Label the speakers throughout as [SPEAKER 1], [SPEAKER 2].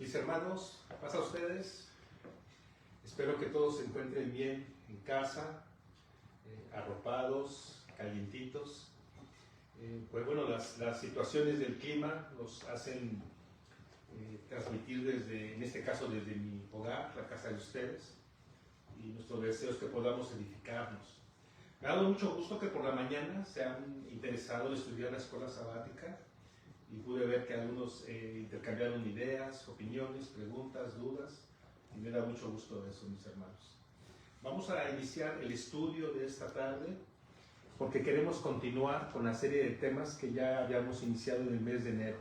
[SPEAKER 1] Mis hermanos, pasa a ustedes. Espero que todos se encuentren bien en casa, arropados, calientitos. Pues bueno, las situaciones del clima nos hacen transmitir desde, en este caso desde mi hogar, la casa de ustedes, y nuestro deseo es que podamos edificarnos. Me ha dado mucho gusto que por la mañana se han interesado en estudiar la escuela sabática y pude ver que algunos intercambiaron ideas, opiniones, preguntas, dudas, y me da mucho gusto eso, mis hermanos. Vamos a iniciar el estudio de esta tarde porque queremos continuar con la serie de temas que ya habíamos iniciado en el mes de enero.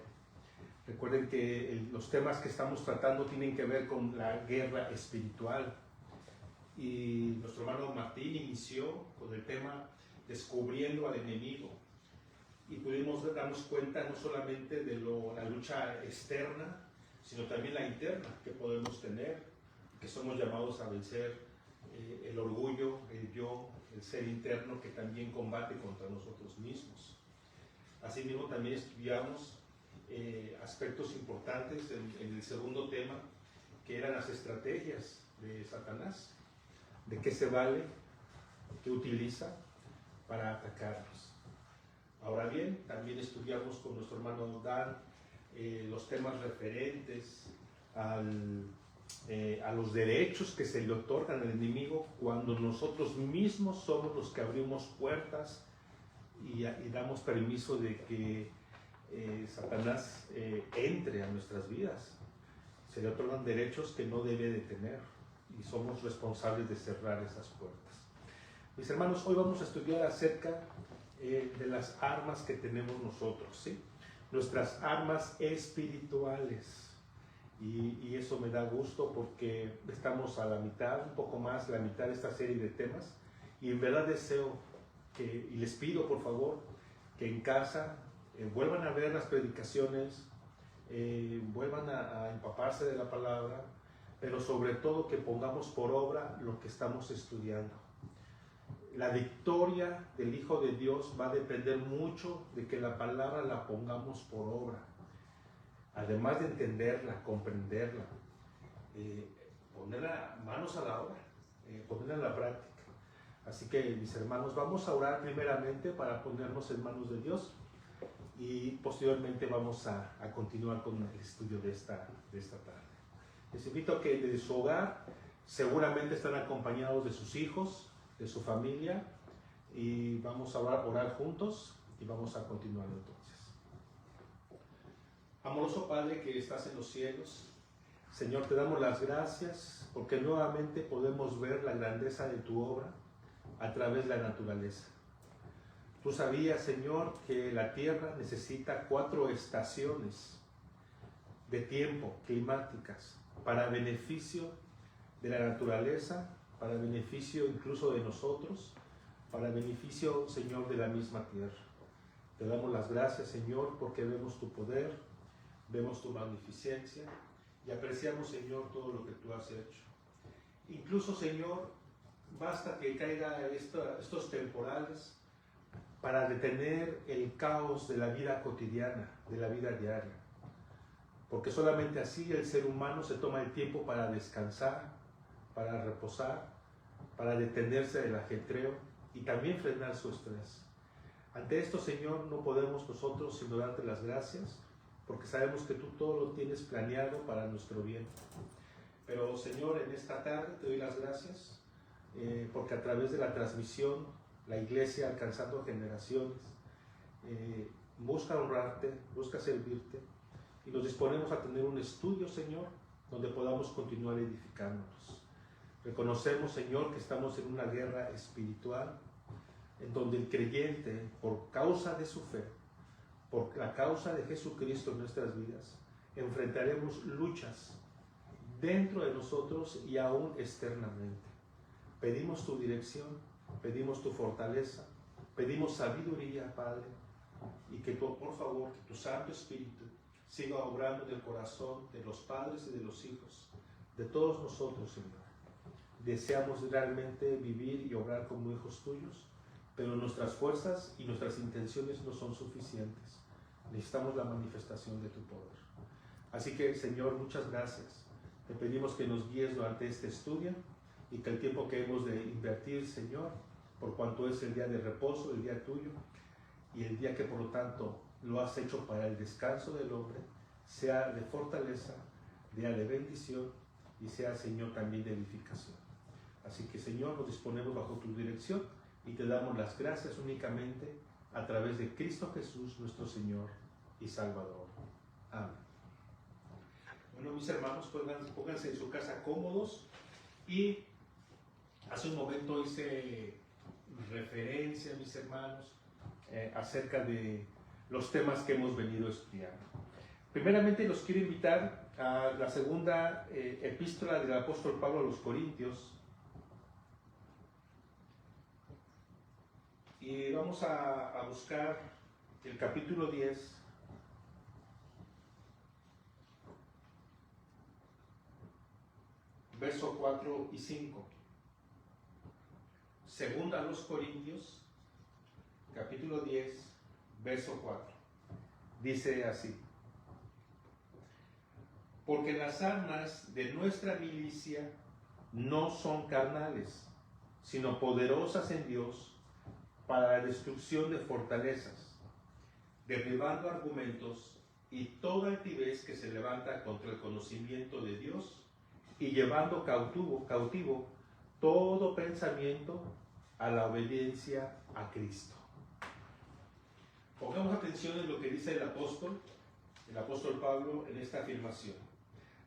[SPEAKER 1] Recuerden que los temas que estamos tratando tienen que ver con la guerra espiritual. Y nuestro hermano Martín inició con el tema descubriendo al enemigo. Y pudimos darnos cuenta no solamente de la lucha externa, sino también la interna que podemos tener, que somos llamados a vencer el orgullo, el yo, el ser interno que también combate contra nosotros mismos. Asimismo también estudiamos aspectos importantes en el segundo tema, que eran las estrategias de Satanás, de qué se vale, qué utiliza para atacarnos. Ahora bien, también estudiamos con nuestro hermano Dan los temas referentes a los derechos que se le otorgan al enemigo cuando nosotros mismos somos los que abrimos puertas y damos permiso de que Satanás entre a nuestras vidas. Se le otorgan derechos que no debe de tener y somos responsables de cerrar esas puertas. Mis hermanos, hoy vamos a estudiar acerca de las armas que tenemos nosotros, ¿sí? Nuestras armas espirituales. Y eso me da gusto porque estamos a la mitad, un poco más, la mitad de esta serie de temas. Y en verdad deseo y les pido por favor que en casa vuelvan a ver las predicaciones, vuelvan a empaparse de la palabra, pero sobre todo que pongamos por obra lo que estamos estudiando. La victoria del Hijo de Dios va a depender mucho de que la palabra la pongamos por obra. Además de entenderla, comprenderla, ponerla manos a la obra, ponerla en la práctica. Así que, mis hermanos, vamos a orar primeramente para ponernos en manos de Dios y posteriormente vamos a continuar con el estudio de esta tarde. Les invito a que desde su hogar seguramente están acompañados de sus hijos, de su familia, y vamos a orar juntos y vamos a continuar entonces. Amoroso Padre que estás en los cielos, Señor, te damos las gracias porque nuevamente podemos ver la grandeza de tu obra a través de la naturaleza. Tú sabías, Señor, que la tierra necesita 4 estaciones de tiempo climáticas para beneficio de la naturaleza, para beneficio incluso de nosotros, para beneficio, Señor, de la misma tierra. Te damos las gracias, Señor, porque vemos tu poder, vemos tu magnificencia y apreciamos, Señor, todo lo que tú has hecho. Incluso, Señor, basta que caiga estos temporales para detener el caos de la vida cotidiana, de la vida diaria. Porque solamente así el ser humano se toma el tiempo para descansar, para reposar, para detenerse del ajetreo y también frenar su estrés. Ante esto, Señor, no podemos nosotros sino darte las gracias, porque sabemos que tú todo lo tienes planeado para nuestro bien. Pero, Señor, en esta tarde te doy las gracias, porque a través de la transmisión, la iglesia alcanzando generaciones, busca honrarte, busca servirte, y nos disponemos a tener un estudio, Señor, donde podamos continuar edificándonos. Reconocemos, Señor, que estamos en una guerra espiritual, en donde el creyente, por causa de su fe, por la causa de Jesucristo en nuestras vidas, enfrentaremos luchas dentro de nosotros y aún externamente. Pedimos tu dirección, pedimos tu fortaleza, pedimos sabiduría, Padre, y que tú, por favor, que tu Santo Espíritu siga obrando en el corazón de los padres y de los hijos, de todos nosotros, Señor. Deseamos realmente vivir y obrar como hijos tuyos, pero nuestras fuerzas y nuestras intenciones no son suficientes. Necesitamos la manifestación de tu poder. Así que, Señor, muchas gracias. Te pedimos que nos guíes durante este estudio y que el tiempo que hemos de invertir, Señor, por cuanto es el día de reposo, el día tuyo, y el día que por lo tanto lo has hecho para el descanso del hombre, sea de fortaleza, día de bendición y sea, Señor, también de edificación. Así que, Señor, nos disponemos bajo tu dirección y te damos las gracias únicamente a través de Cristo Jesús, nuestro Señor y Salvador. Amén. Bueno, mis hermanos, pónganse en su casa cómodos, y hace un momento hice referencia, mis hermanos, acerca de los temas que hemos venido estudiando. Primeramente los quiero invitar a la segunda epístola del apóstol Pablo a los Corintios, y vamos a buscar el capítulo 10, verso 4 y 5. Segunda a los Corintios, capítulo 10, verso 4. Dice así: porque las armas de nuestra milicia no son carnales, sino poderosas en Dios para la destrucción de fortalezas, derribando argumentos y toda altivez que se levanta contra el conocimiento de Dios, y llevando cautivo todo pensamiento a la obediencia a Cristo. Pongamos atención en lo que dice el apóstol Pablo en esta afirmación.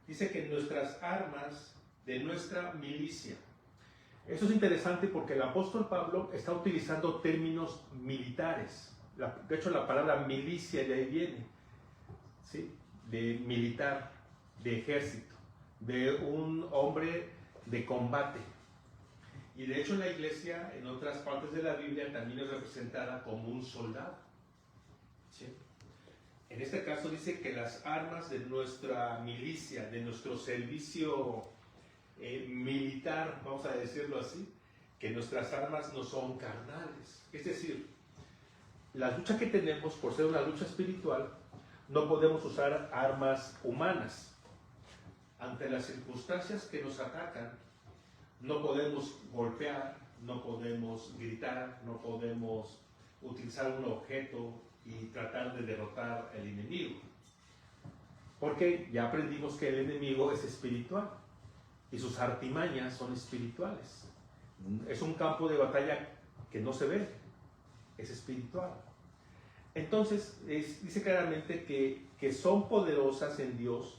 [SPEAKER 1] Dice que nuestras armas de nuestra milicia. Eso es interesante porque el apóstol Pablo está utilizando términos militares. De hecho, la palabra milicia de ahí viene, ¿sí? De militar, de ejército, de un hombre de combate. Y de hecho, en la iglesia, en otras partes de la Biblia, también es representada como un soldado, ¿sí? En este caso dice que las armas de nuestra milicia, de nuestro servicio militar, vamos a decirlo así, que nuestras armas no son carnales. Es decir, la lucha que tenemos, por ser una lucha espiritual, no podemos usar armas humanas. Ante las circunstancias que nos atacan, no podemos golpear, no podemos gritar, no podemos utilizar un objeto y tratar de derrotar al enemigo. Porque ya aprendimos que el enemigo es espiritual y sus artimañas son espirituales. Es un campo de batalla que no se ve, es espiritual. Entonces, dice claramente que son poderosas en Dios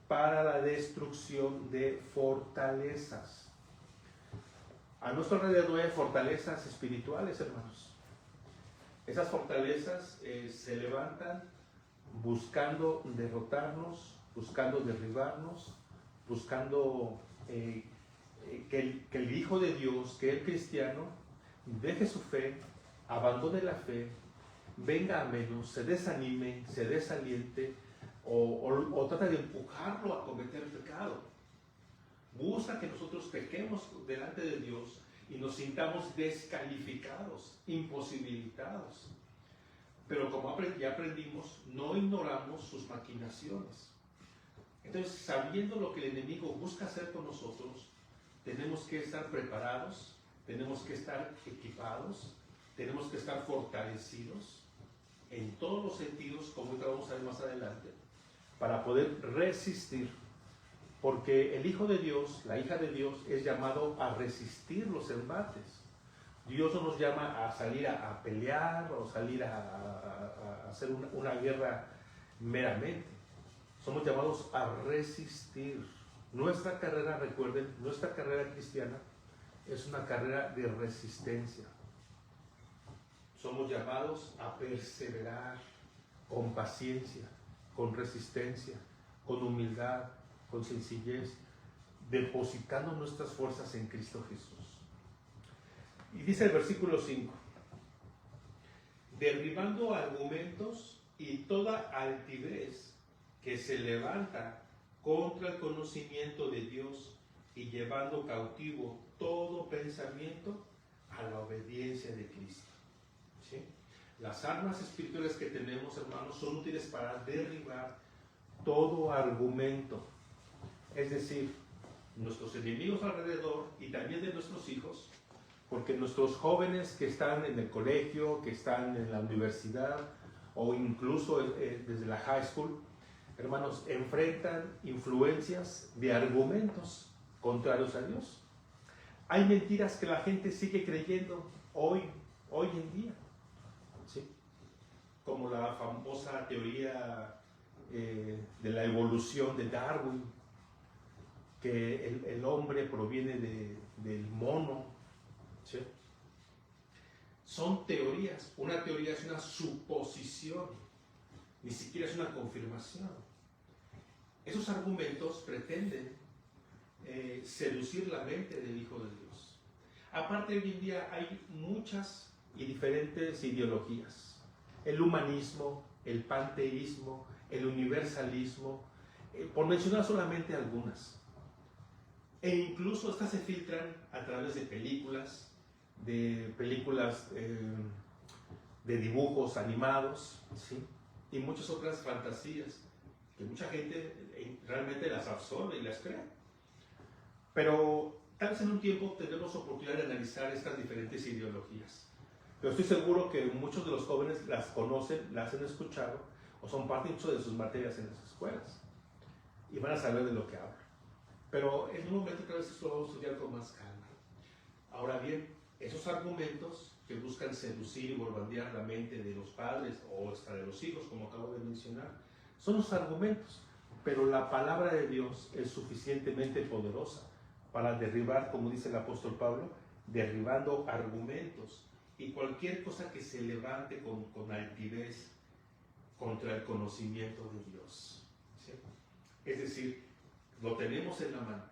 [SPEAKER 1] para la destrucción de fortalezas. A nuestro alrededor hay fortalezas espirituales, hermanos. Esas fortalezas se levantan buscando derrotarnos, buscando derribarnos, buscando que el Hijo de Dios, que el cristiano, deje su fe, abandone la fe, venga a menos, se desanime, se desaliente o trata de empujarlo a cometer pecado. Busca que nosotros pequemos delante de Dios y nos sintamos descalificados, imposibilitados. Pero como ya aprendimos, no ignoramos sus maquinaciones. Entonces, sabiendo lo que el enemigo busca hacer con nosotros, tenemos que estar preparados, tenemos que estar equipados, tenemos que estar fortalecidos en todos los sentidos, como vamos a ver más adelante, para poder resistir. Porque el Hijo de Dios, la hija de Dios, es llamado a resistir los embates. Dios no nos llama a salir a pelear o salir a hacer una guerra meramente. Somos llamados a resistir. Nuestra carrera, recuerden, nuestra carrera cristiana es una carrera de resistencia. Somos llamados a perseverar con paciencia, con resistencia, con humildad, con sencillez, depositando nuestras fuerzas en Cristo Jesús. Y dice el versículo 5, derribando argumentos y toda altivez que se levanta contra el conocimiento de Dios y llevando cautivo todo pensamiento a la obediencia de Cristo. ¿Sí? Las armas espirituales que tenemos, hermanos, son útiles para derribar todo argumento. Es decir, nuestros enemigos alrededor y también de nuestros hijos, porque nuestros jóvenes que están en el colegio, que están en la universidad o incluso desde la high school, hermanos, enfrentan influencias de argumentos contrarios a Dios. Hay mentiras que la gente sigue creyendo hoy en día, ¿sí? Como la famosa teoría de la evolución de Darwin, que el hombre proviene del mono, ¿sí? Son teorías. Una teoría es una suposición, ni siquiera es una confirmación. Esos argumentos pretenden seducir la mente del Hijo de Dios. Aparte, hoy en día hay muchas y diferentes ideologías. El humanismo, el panteísmo, el universalismo, por mencionar solamente algunas. E incluso estas se filtran a través de películas de dibujos animados, ¿sí? Y muchas otras fantasías que mucha gente realmente las absorbe y las crea. Pero tal vez en un tiempo tendremos oportunidad de analizar estas diferentes ideologías. Pero estoy seguro que muchos de los jóvenes las conocen, las han escuchado o son parte incluso de sus materias en las escuelas y van a saber de lo que hablo. Pero en un momento tal vez esto lo vamos a estudiar con más calma. Ahora bien, esos argumentos que buscan seducir y borbandear la mente de los padres o hasta de los hijos, como acabo de mencionar, son los argumentos. Pero la palabra de Dios es suficientemente poderosa para derribar, como dice el apóstol Pablo, derribando argumentos y cualquier cosa que se levante con altivez contra el conocimiento de Dios, ¿sí? Es decir, lo tenemos en la mano,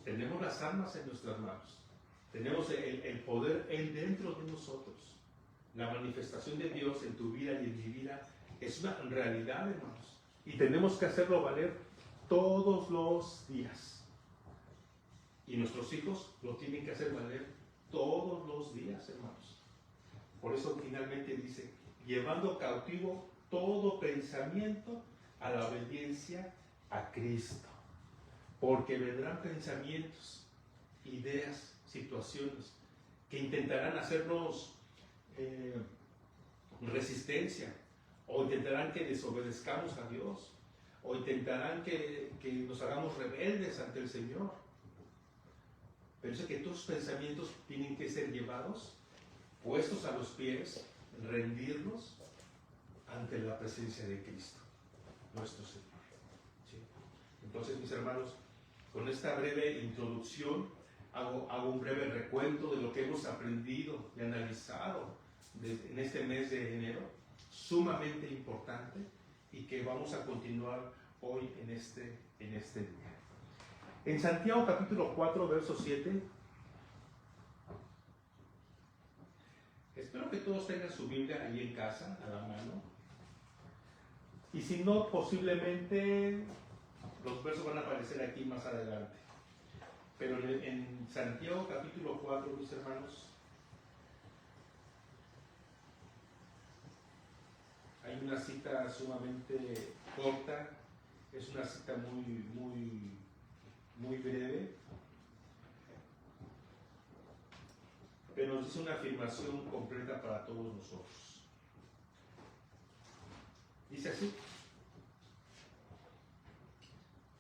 [SPEAKER 1] tenemos las armas en nuestras manos, tenemos el poder dentro de nosotros. La manifestación de Dios en tu vida y en mi vida es una realidad, hermanos, y tenemos que hacerlo valer todos los días. Y nuestros hijos lo tienen que hacer valer todos los días, hermanos. Por eso finalmente dice, llevando cautivo todo pensamiento a la obediencia a Cristo. Porque vendrán pensamientos, ideas, situaciones que intentarán hacernos resistencia, o intentarán que desobedezcamos a Dios, o intentarán que nos hagamos rebeldes ante el Señor. Pero dice que todos los pensamientos tienen que ser llevados, puestos a los pies, rendirlos ante la presencia de Cristo, nuestro Señor. ¿Sí? Entonces, mis hermanos, con esta breve introducción, hago un breve recuento de lo que hemos aprendido y analizado en este mes de enero, sumamente importante, y que vamos a continuar hoy en este día. En Santiago capítulo 4, verso 7, espero que todos tengan su Biblia ahí en casa, a la mano, y si no, posiblemente los versos van a aparecer aquí más adelante. Pero en Santiago capítulo 4, mis hermanos, hay una cita sumamente corta, es una cita muy breve, pero nos dice una afirmación completa para todos nosotros. Dice así: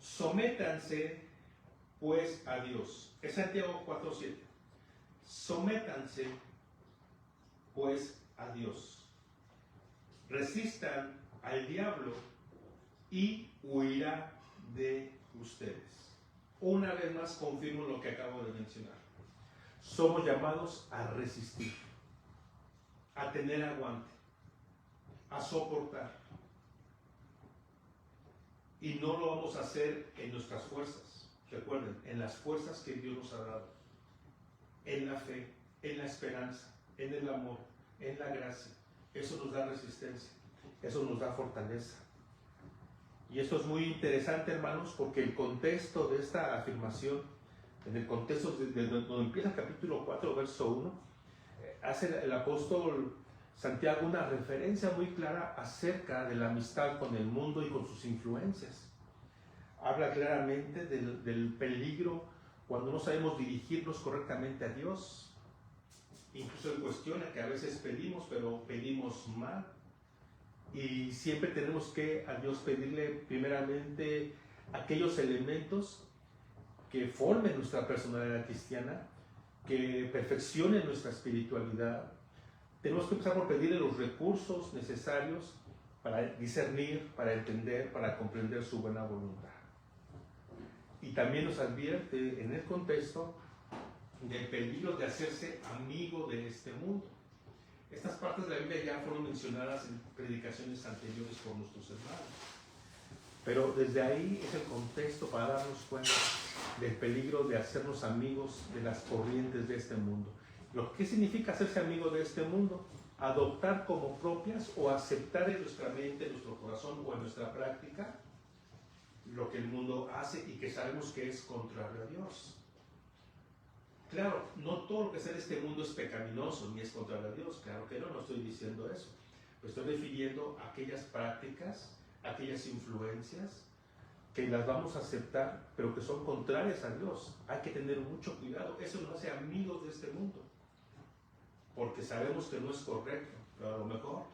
[SPEAKER 1] sométanse pues a Dios. Es Santiago 4:7. Sométanse pues a Dios. Resistan al diablo y huirá de ustedes. Una vez más confirmo lo que acabo de mencionar. Somos llamados a resistir, a tener aguante, a soportar. Y no lo vamos a hacer en nuestras fuerzas. Recuerden, en las fuerzas que Dios nos ha dado. En la fe, en la esperanza, en el amor, en la gracia. Eso nos da resistencia, eso nos da fortaleza. Y esto es muy interesante, hermanos, porque el contexto de esta afirmación, en el contexto de donde empieza el capítulo 4, verso 1, hace el apóstol Santiago una referencia muy clara acerca de la amistad con el mundo y con sus influencias. Habla claramente del peligro cuando no sabemos dirigirnos correctamente a Dios. Incluso él cuestiona que a veces pedimos, pero pedimos mal. Y siempre tenemos que a Dios pedirle primeramente aquellos elementos que formen nuestra personalidad cristiana, que perfeccionen nuestra espiritualidad. Tenemos que empezar por pedirle los recursos necesarios para discernir, para entender, para comprender su buena voluntad. Y también nos advierte en el contexto del peligro de hacerse amigo de este mundo. Estas partes de la Biblia ya fueron mencionadas en predicaciones anteriores por nuestros hermanos. Pero desde ahí es el contexto para darnos cuenta del peligro de hacernos amigos de las corrientes de este mundo. ¿Qué significa hacerse amigo de este mundo? Adoptar como propias o aceptar en nuestra mente, en nuestro corazón o en nuestra práctica lo que el mundo hace y que sabemos que es contrario a Dios. Claro, no todo lo que es en este mundo es pecaminoso ni es contrario a Dios, claro que no, no estoy diciendo eso. Me estoy refiriendo a aquellas prácticas, aquellas influencias que las vamos a aceptar, pero que son contrarias a Dios. Hay que tener mucho cuidado, eso nos hace amigos de este mundo, porque sabemos que no es correcto, pero a lo mejor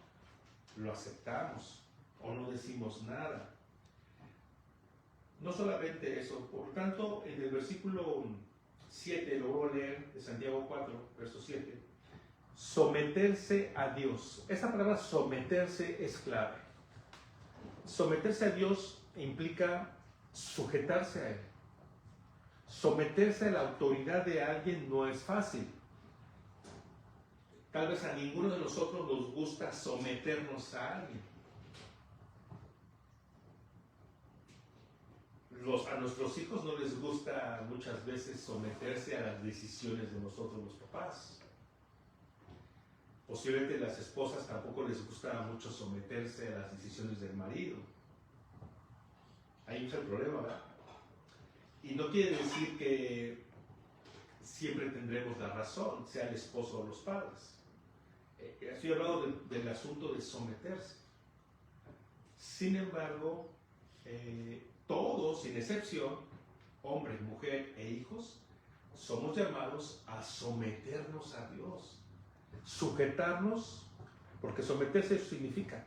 [SPEAKER 1] lo aceptamos o no decimos nada. No solamente eso, por tanto, en el versículo 7, lo voy a leer de Santiago 4, verso 7. Someterse a Dios. Esta palabra someterse es clave. Someterse a Dios implica sujetarse a Él. Someterse a la autoridad de alguien no es fácil. Tal vez a ninguno de nosotros nos gusta someternos a alguien. A nuestros hijos no les gusta muchas veces someterse a las decisiones de nosotros los papás. Posiblemente las esposas tampoco les gusta mucho someterse a las decisiones del marido. Ahí es el problema, ¿verdad? Y no quiere decir que siempre tendremos la razón, sea el esposo o los padres. Estoy hablando del asunto de someterse. Sin embargo, todos, sin excepción, hombre, mujer e hijos, somos llamados a someternos a Dios. Sujetarnos, porque someterse significa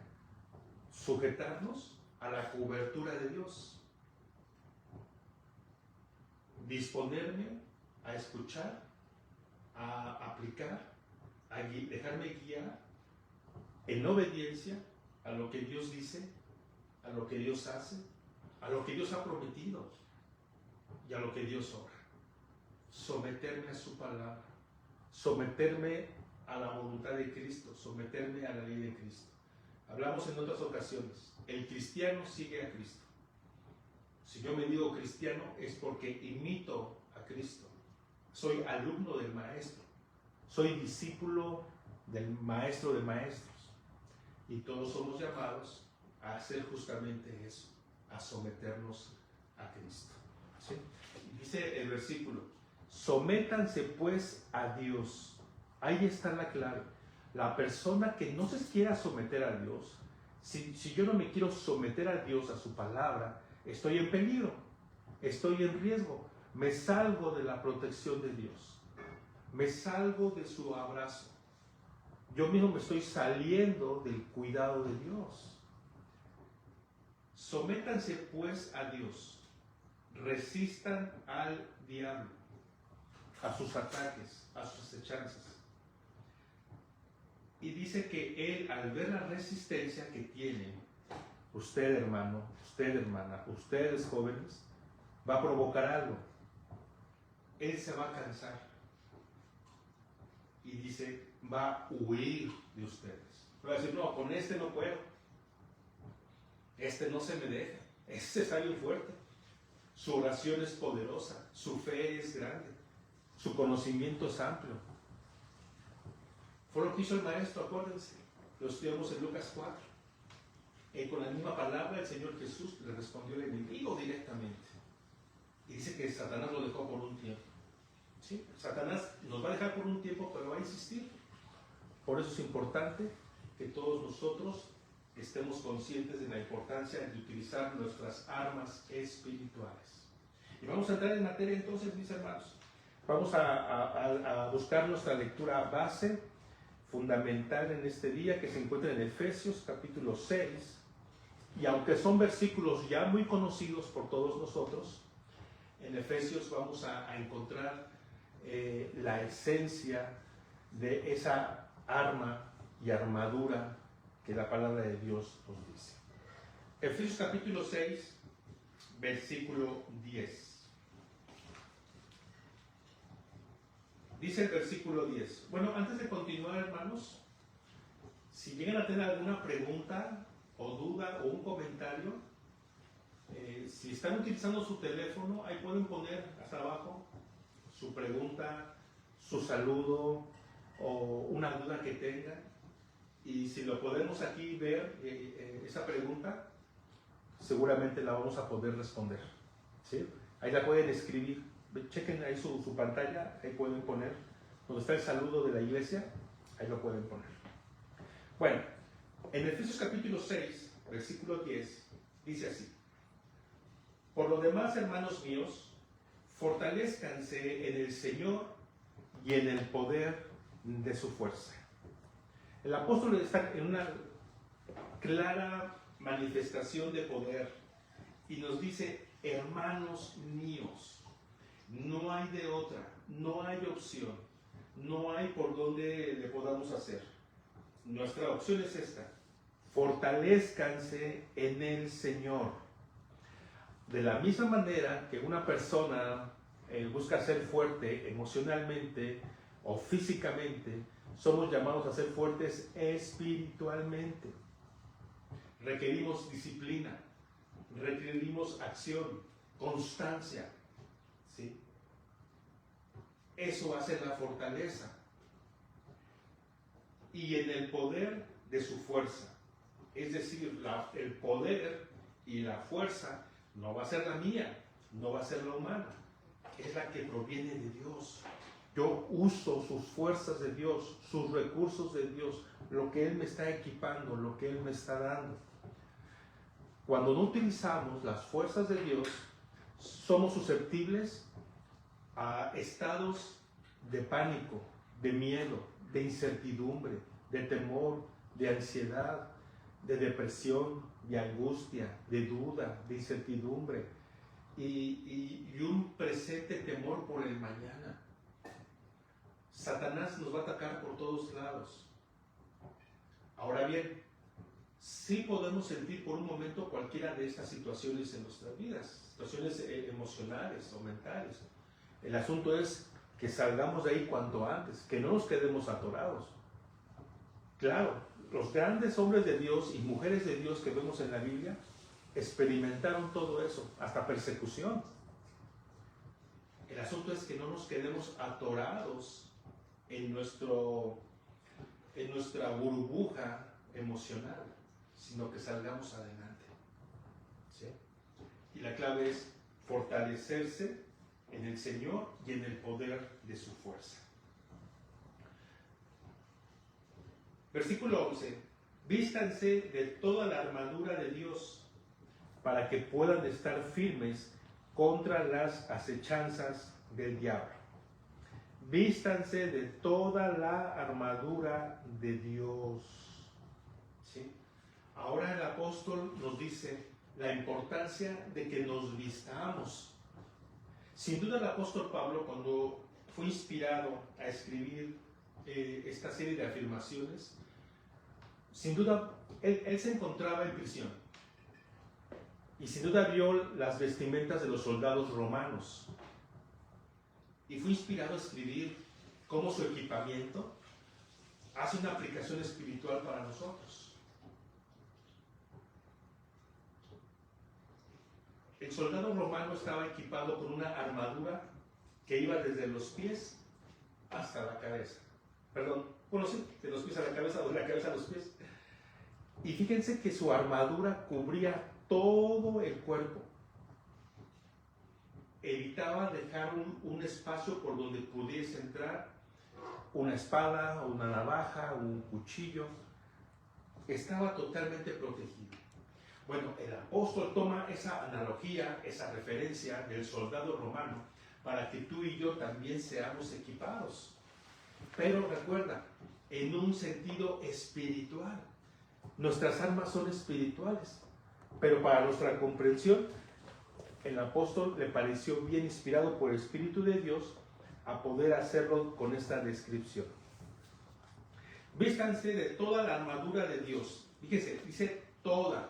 [SPEAKER 1] sujetarnos a la cobertura de Dios. Disponerme a escuchar, a aplicar, a dejarme guiar en obediencia a lo que Dios dice, a lo que Dios hace, a lo que Dios ha prometido y a lo que Dios obra. Someterme a su palabra, someterme a la voluntad de Cristo, someterme a la ley de Cristo. Hablamos en otras ocasiones, el cristiano sigue a Cristo. Si yo me digo cristiano es porque imito a Cristo. Soy alumno del Maestro, soy discípulo del Maestro de Maestros. Y todos somos llamados a hacer justamente eso, a someternos a Cristo. ¿Sí? Dice el versículo, sométanse pues a Dios. Ahí está la clave. La persona que no se quiera someter a Dios, si yo no me quiero someter a Dios, a su palabra, estoy en peligro, estoy en riesgo, me salgo de la protección de Dios, me salgo de su abrazo. Yo mismo me estoy saliendo del cuidado de Dios. Sométanse pues a Dios, resistan al diablo, a sus ataques, a sus acechanzas. Y dice que él, al ver la resistencia que tiene, usted hermano, usted hermana, ustedes jóvenes, va a provocar algo. Él se va a cansar. Y dice, va a huir de ustedes. Va a decir, no, con este no puedo. Este no se me deja. Este está bien fuerte. Su oración es poderosa. Su fe es grande. Su conocimiento es amplio. Fue lo que hizo el maestro, acuérdense. Lo estudiamos en Lucas 4. Con la misma palabra el Señor Jesús le respondió al enemigo directamente. Y dice que Satanás lo dejó por un tiempo. ¿Sí? Satanás nos va a dejar por un tiempo, pero va a insistir. Por eso es importante que todos nosotros estemos conscientes de la importancia de utilizar nuestras armas espirituales. Y vamos a entrar en materia entonces, mis hermanos. Vamos a buscar nuestra lectura base, fundamental en este día, que se encuentra en Efesios capítulo 6. Y aunque son versículos ya muy conocidos por todos nosotros, en Efesios vamos a encontrar la esencia de esa arma y armadura que la palabra de Dios nos dice. Efesios capítulo 6, versículo 10. Dice el versículo 10. Bueno, antes de continuar, hermanos, si llegan a tener alguna pregunta o duda o un comentario, si están utilizando su teléfono, ahí pueden poner hasta abajo su pregunta, su saludo o una duda que tengan. Y si lo podemos aquí ver, esa pregunta, seguramente la vamos a poder responder, ¿sí? Ahí la pueden escribir. Chequen ahí su pantalla, ahí pueden poner, donde está el saludo de la iglesia, ahí lo pueden poner. Bueno, en Efesios capítulo 6, versículo 10, dice así: por lo demás, hermanos míos, fortalezcanse en el Señor y en el poder de su fuerza. El apóstol está en una clara manifestación de poder y nos dice: hermanos míos. No hay de otra, no hay opción, no hay por dónde le podamos hacer. Nuestra opción es esta: fortalezcanse en el Señor. De la misma manera que una persona busca ser fuerte emocionalmente o físicamente, somos llamados a ser fuertes espiritualmente. Requerimos disciplina, requerimos acción, constancia, ¿sí? Eso va a ser la fortaleza. Y en el poder de su fuerza, es decir, el poder y la fuerza no va a ser la mía, no va a ser la humana, es la que proviene de Dios. Yo uso sus fuerzas de Dios, sus recursos de Dios, lo que Él me está equipando, lo que Él me está dando. Cuando no utilizamos las fuerzas de Dios, somos susceptibles a estados de pánico, de miedo, de incertidumbre, de temor, de ansiedad, de depresión, de angustia, de duda, de incertidumbre y un presente temor por el mañana. Satanás nos va a atacar por todos lados. Ahora bien, sí podemos sentir por un momento cualquiera de estas situaciones en nuestras vidas, situaciones emocionales o mentales. El asunto es que salgamos de ahí cuanto antes, que no nos quedemos atorados. Claro, los grandes hombres de Dios y mujeres de Dios que vemos en la Biblia experimentaron todo eso, hasta persecución. El asunto es que no nos quedemos atorados en nuestra burbuja emocional, sino que salgamos adelante, ¿sí? Y la clave es fortalecerse en el Señor y en el poder de su fuerza. Versículo 11. Vístanse de toda la armadura de Dios para que puedan estar firmes contra las acechanzas del diablo. Vístanse de toda la armadura de Dios. ¿Sí? Ahora el apóstol nos dice la importancia de que nos vistamos. Sin duda el apóstol Pablo, cuando fue inspirado a escribir esta serie de afirmaciones, sin duda él se encontraba en prisión y sin duda vio las vestimentas de los soldados romanos y fue inspirado a escribir cómo su equipamiento hace una aplicación espiritual para nosotros. El soldado romano estaba equipado con una armadura que iba desde los pies hasta la cabeza. Perdón, bueno, sí, de los pies a la cabeza o de la cabeza a los pies. Y fíjense que su armadura cubría todo el cuerpo. Evitaba dejar un espacio por donde pudiese entrar una espada, una navaja, un cuchillo. estaba totalmente protegido. Bueno, el apóstol toma esa analogía, esa referencia del soldado romano para que tú y yo también seamos equipados. Pero recuerda, en un sentido espiritual. Nuestras armas son espirituales, pero para nuestra comprensión, el apóstol le pareció bien, inspirado por el Espíritu de Dios, a poder hacerlo con esta descripción. Vístanse de toda la armadura de Dios. Fíjese, dice toda,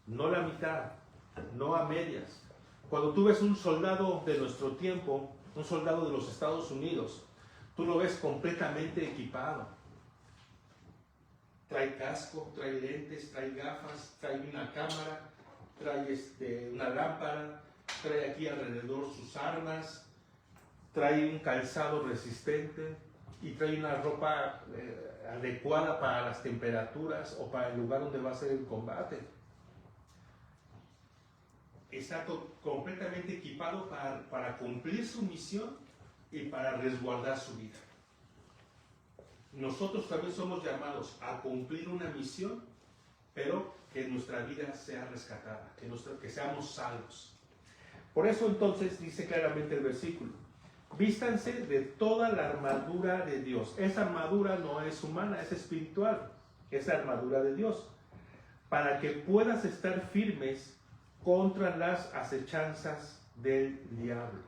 [SPEAKER 1] no la mitad, no a medias. Cuando tú ves un soldado de nuestro tiempo, un soldado de los Estados Unidos, tú lo ves completamente equipado. Trae casco, trae lentes, trae gafas, trae una cámara, trae una lámpara, trae aquí alrededor sus armas, trae un calzado resistente y trae una ropa adecuada para las temperaturas o para el lugar donde va a ser el combate. Está completamente equipado para cumplir su misión y para resguardar su vida. Nosotros también somos llamados a cumplir una misión, pero que nuestra vida sea rescatada, que seamos salvos. Por eso entonces dice claramente el versículo: vístanse de toda la armadura de Dios. Esa armadura no es humana, es espiritual. Es la armadura de Dios, para que puedas estar firmes contra las acechanzas del diablo.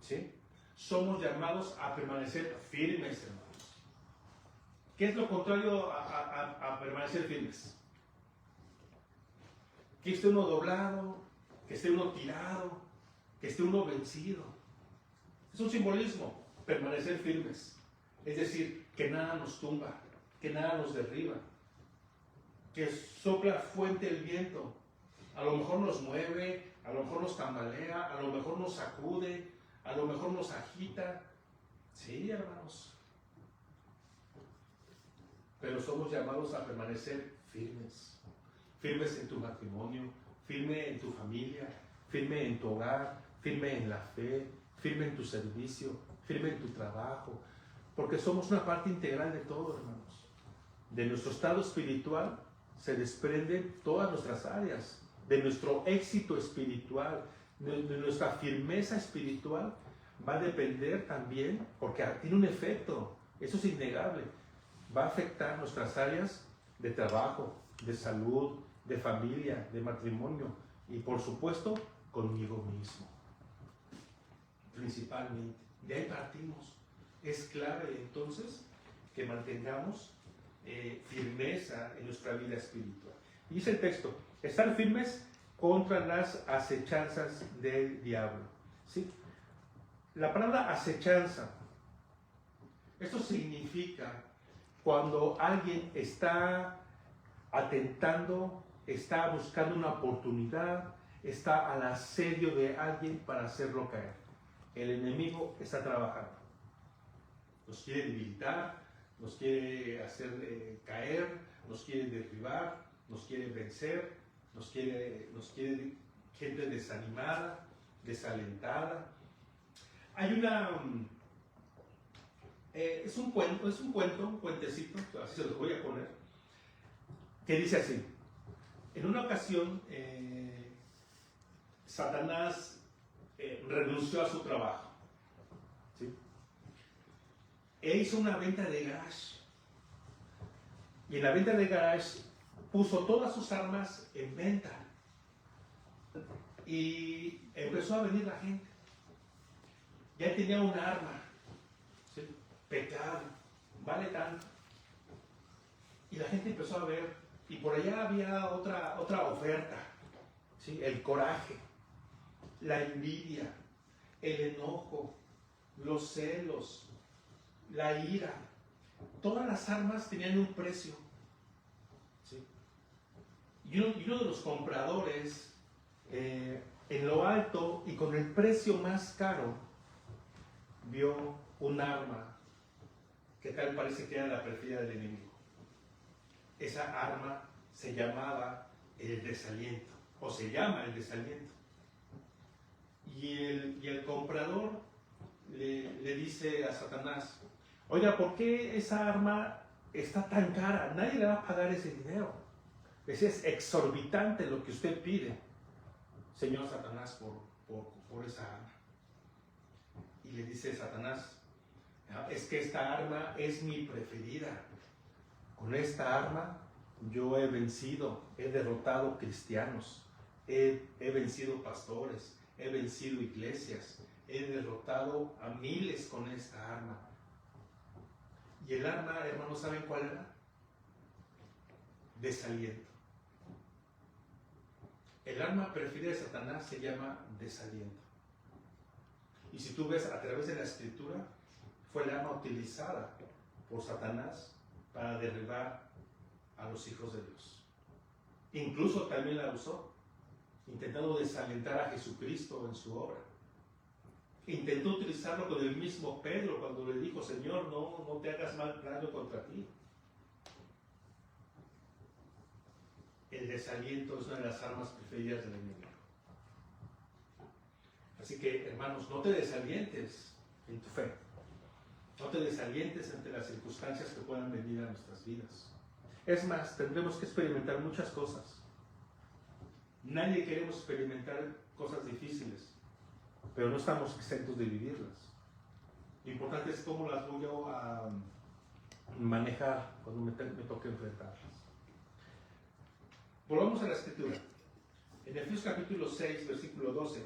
[SPEAKER 1] ¿Sí? Somos llamados a permanecer firmes, hermanos. ¿Qué es lo contrario a permanecer firmes? Que esté uno doblado, que esté uno tirado, que esté uno vencido. Es un simbolismo, permanecer firmes. Es decir, que nada nos tumba, que nada nos derriba, que sopla fuerte el viento. A lo mejor nos mueve, a lo mejor nos tambalea, a lo mejor nos sacude, a lo mejor nos agita. Sí, hermanos. Pero somos llamados a permanecer firmes. Firmes en tu matrimonio, firme en tu familia, firme en tu hogar, firme en la fe, firme en tu servicio, firme en tu trabajo. Porque somos una parte integral de todo, hermanos. De nuestro estado espiritual se desprenden todas nuestras áreas. De nuestro éxito espiritual, de nuestra firmeza espiritual, va a depender también, porque tiene un efecto, eso es innegable. Va a afectar nuestras áreas de trabajo, de salud, de familia, de matrimonio y por supuesto conmigo mismo. Principalmente. De ahí partimos. Es clave entonces que mantengamos firmeza en nuestra vida espiritual. Y dice el texto: estar firmes contra las acechanzas del diablo. ¿Sí? La palabra acechanza, esto significa cuando alguien está atentando, está buscando una oportunidad, está al asedio de alguien para hacerlo caer. El enemigo está trabajando. Nos quiere debilitar, nos quiere hacer caer, nos quiere derribar, nos quiere vencer, nos quiere gente desanimada, desalentada. Hay es un cuentecito, así se los voy a poner, que dice así: en una ocasión Satanás renunció a su trabajo, ¿sí? E hizo una venta de garage, y en la venta de garage puso todas sus armas en venta y empezó a venir la gente. Ya tenía un arma, ¿sí? Pecado, vale tanto. Y la gente empezó a ver, y por allá había otra oferta, ¿sí? El coraje, la envidia, el enojo, los celos, la ira. Todas las armas tenían un precio, ¿sí? Y uno de los compradores, en lo alto y con el precio más caro, vio un arma que tal parece que era la preferida del enemigo. Esa arma se llamaba el desaliento, o se llama el desaliento. Y el comprador le dice a Satanás: oiga, ¿por qué esa arma está tan cara, nadie le va a pagar ese dinero. Es exorbitante lo que usted pide, señor Satanás, por esa arma. Y le dice Satanás, es que esta arma es mi preferida. Con esta arma yo he vencido, he derrotado cristianos, he vencido pastores, he vencido iglesias, he derrotado a miles con esta arma. Y el arma, hermanos, ¿saben cuál era? Desaliento. El arma preferida de Satanás se llama desaliento. Y si tú ves a través de la Escritura, fue el arma utilizada por Satanás para derribar a los hijos de Dios. Incluso también la usó, intentando desalentar a Jesucristo en su obra. Intentó utilizarlo con el mismo Pedro cuando le dijo, Señor, no te hagas mal daño contra ti. El desaliento es una de las armas preferidas del enemigo. Así que, hermanos, no te desalientes en tu fe. No te desalientes ante las circunstancias que puedan venir a nuestras vidas. Es más, tendremos que experimentar muchas cosas. Nadie queremos experimentar cosas difíciles, pero no estamos exentos de vivirlas. Lo importante es cómo las voy a manejar cuando me toque enfrentarlas. Volvamos a la Escritura. En Efesios capítulo 6, versículo 12,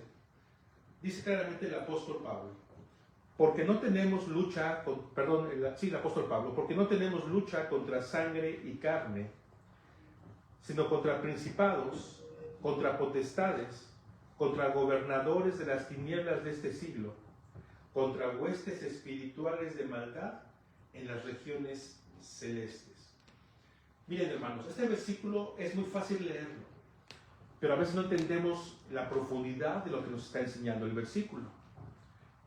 [SPEAKER 1] dice claramente el apóstol Pablo, porque no tenemos lucha, el apóstol Pablo, porque no tenemos lucha contra sangre y carne, sino contra principados, contra potestades, contra gobernadores de las tinieblas de este siglo, contra huestes espirituales de maldad en las regiones celestes. Miren, hermanos, este versículo es muy fácil leerlo, pero a veces no entendemos la profundidad de lo que nos está enseñando el versículo.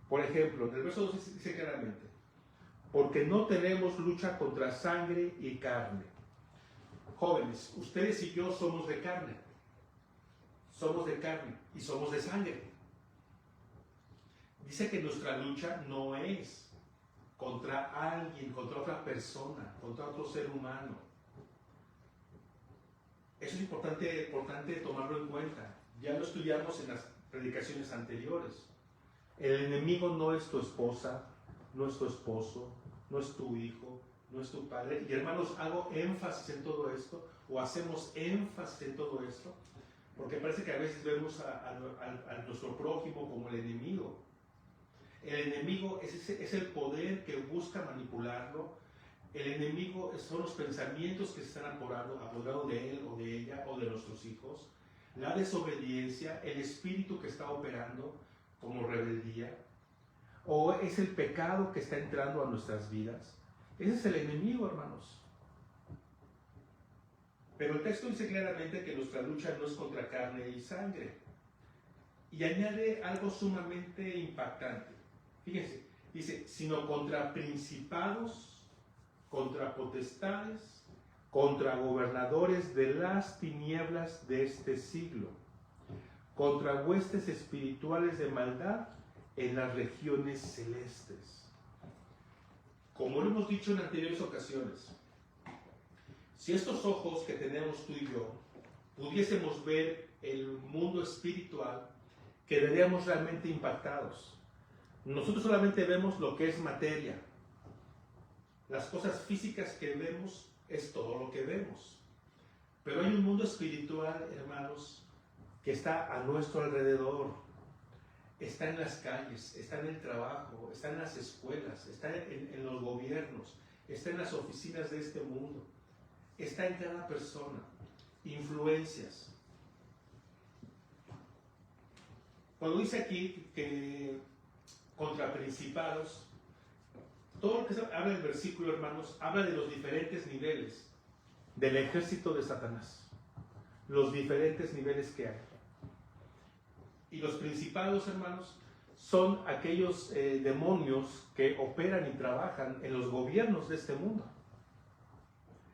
[SPEAKER 1] Por ejemplo, en el verso 2 dice claramente, porque no tenemos lucha contra sangre y carne. Jóvenes, ustedes y yo somos de carne. Somos de carne y somos de sangre. Dice que nuestra lucha no es contra alguien, contra otra persona, contra otro ser humano. Eso es importante tomarlo en cuenta. Ya lo estudiamos en las predicaciones anteriores. El enemigo no es tu esposa, no es tu esposo, no es tu hijo, no es tu padre. Y hermanos, hago énfasis en todo esto, o hacemos énfasis en todo esto, porque parece que a veces vemos a nuestro prójimo como el enemigo. El enemigo es el poder que busca manipularlo. El enemigo son los pensamientos que se están apoderando de él o de ella o de nuestros hijos. La desobediencia, el espíritu que está operando como rebeldía, o es el pecado que está entrando a nuestras vidas. Ese es el enemigo, hermanos. Pero el texto dice claramente que nuestra lucha no es contra carne y sangre. Y añade algo sumamente impactante. Fíjense, dice, sino contra principados, contra potestades, contra gobernadores de las tinieblas de este siglo, contra huestes espirituales de maldad en las regiones celestes. Como lo hemos dicho en anteriores ocasiones, si estos ojos que tenemos tú y yo pudiésemos ver el mundo espiritual, quedaríamos realmente impactados. Nosotros solamente vemos lo que es materia. Las cosas físicas que vemos es todo lo que vemos. Pero hay un mundo espiritual, hermanos, que está a nuestro alrededor. Está en las calles, está en el trabajo, está en las escuelas, está en los gobiernos, está en las oficinas de este mundo. Está en cada persona. Influencias. Cuando dice aquí que contra principados, todo lo que habla el versículo, hermanos, habla de los diferentes niveles del ejército de Satanás. Los diferentes niveles que hay. Y los principados, hermanos, son aquellos demonios que operan y trabajan en los gobiernos de este mundo.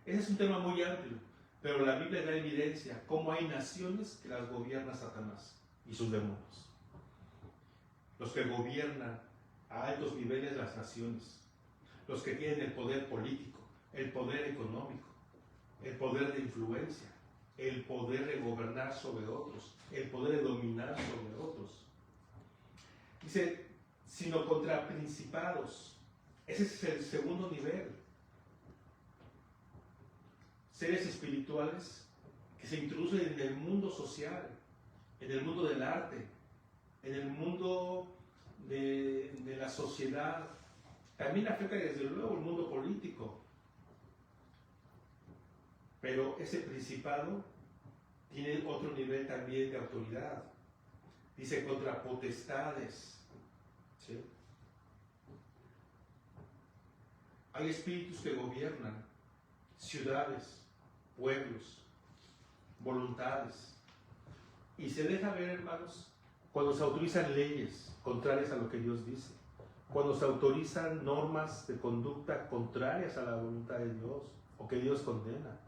[SPEAKER 1] Ese es un tema muy amplio, pero la Biblia da evidencia cómo hay naciones que las gobierna Satanás y sus demonios. Los que gobiernan a altos niveles las naciones, los que tienen el poder político, el poder económico, el poder de influencia, el poder de gobernar sobre otros, el poder de dominar sobre otros. Dice, sino contra principados. Ese es el segundo nivel. Seres espirituales que se introducen en el mundo social, en el mundo del arte, en el mundo de la sociedad. También afecta desde luego el mundo político. Pero ese principado tiene otro nivel también de autoridad. Dice contra potestades. ¿Sí? Hay espíritus que gobiernan ciudades, pueblos, voluntades. Y se deja ver, hermanos, cuando se autorizan leyes contrarias a lo que Dios dice, cuando se autorizan normas de conducta contrarias a la voluntad de Dios o que Dios condena.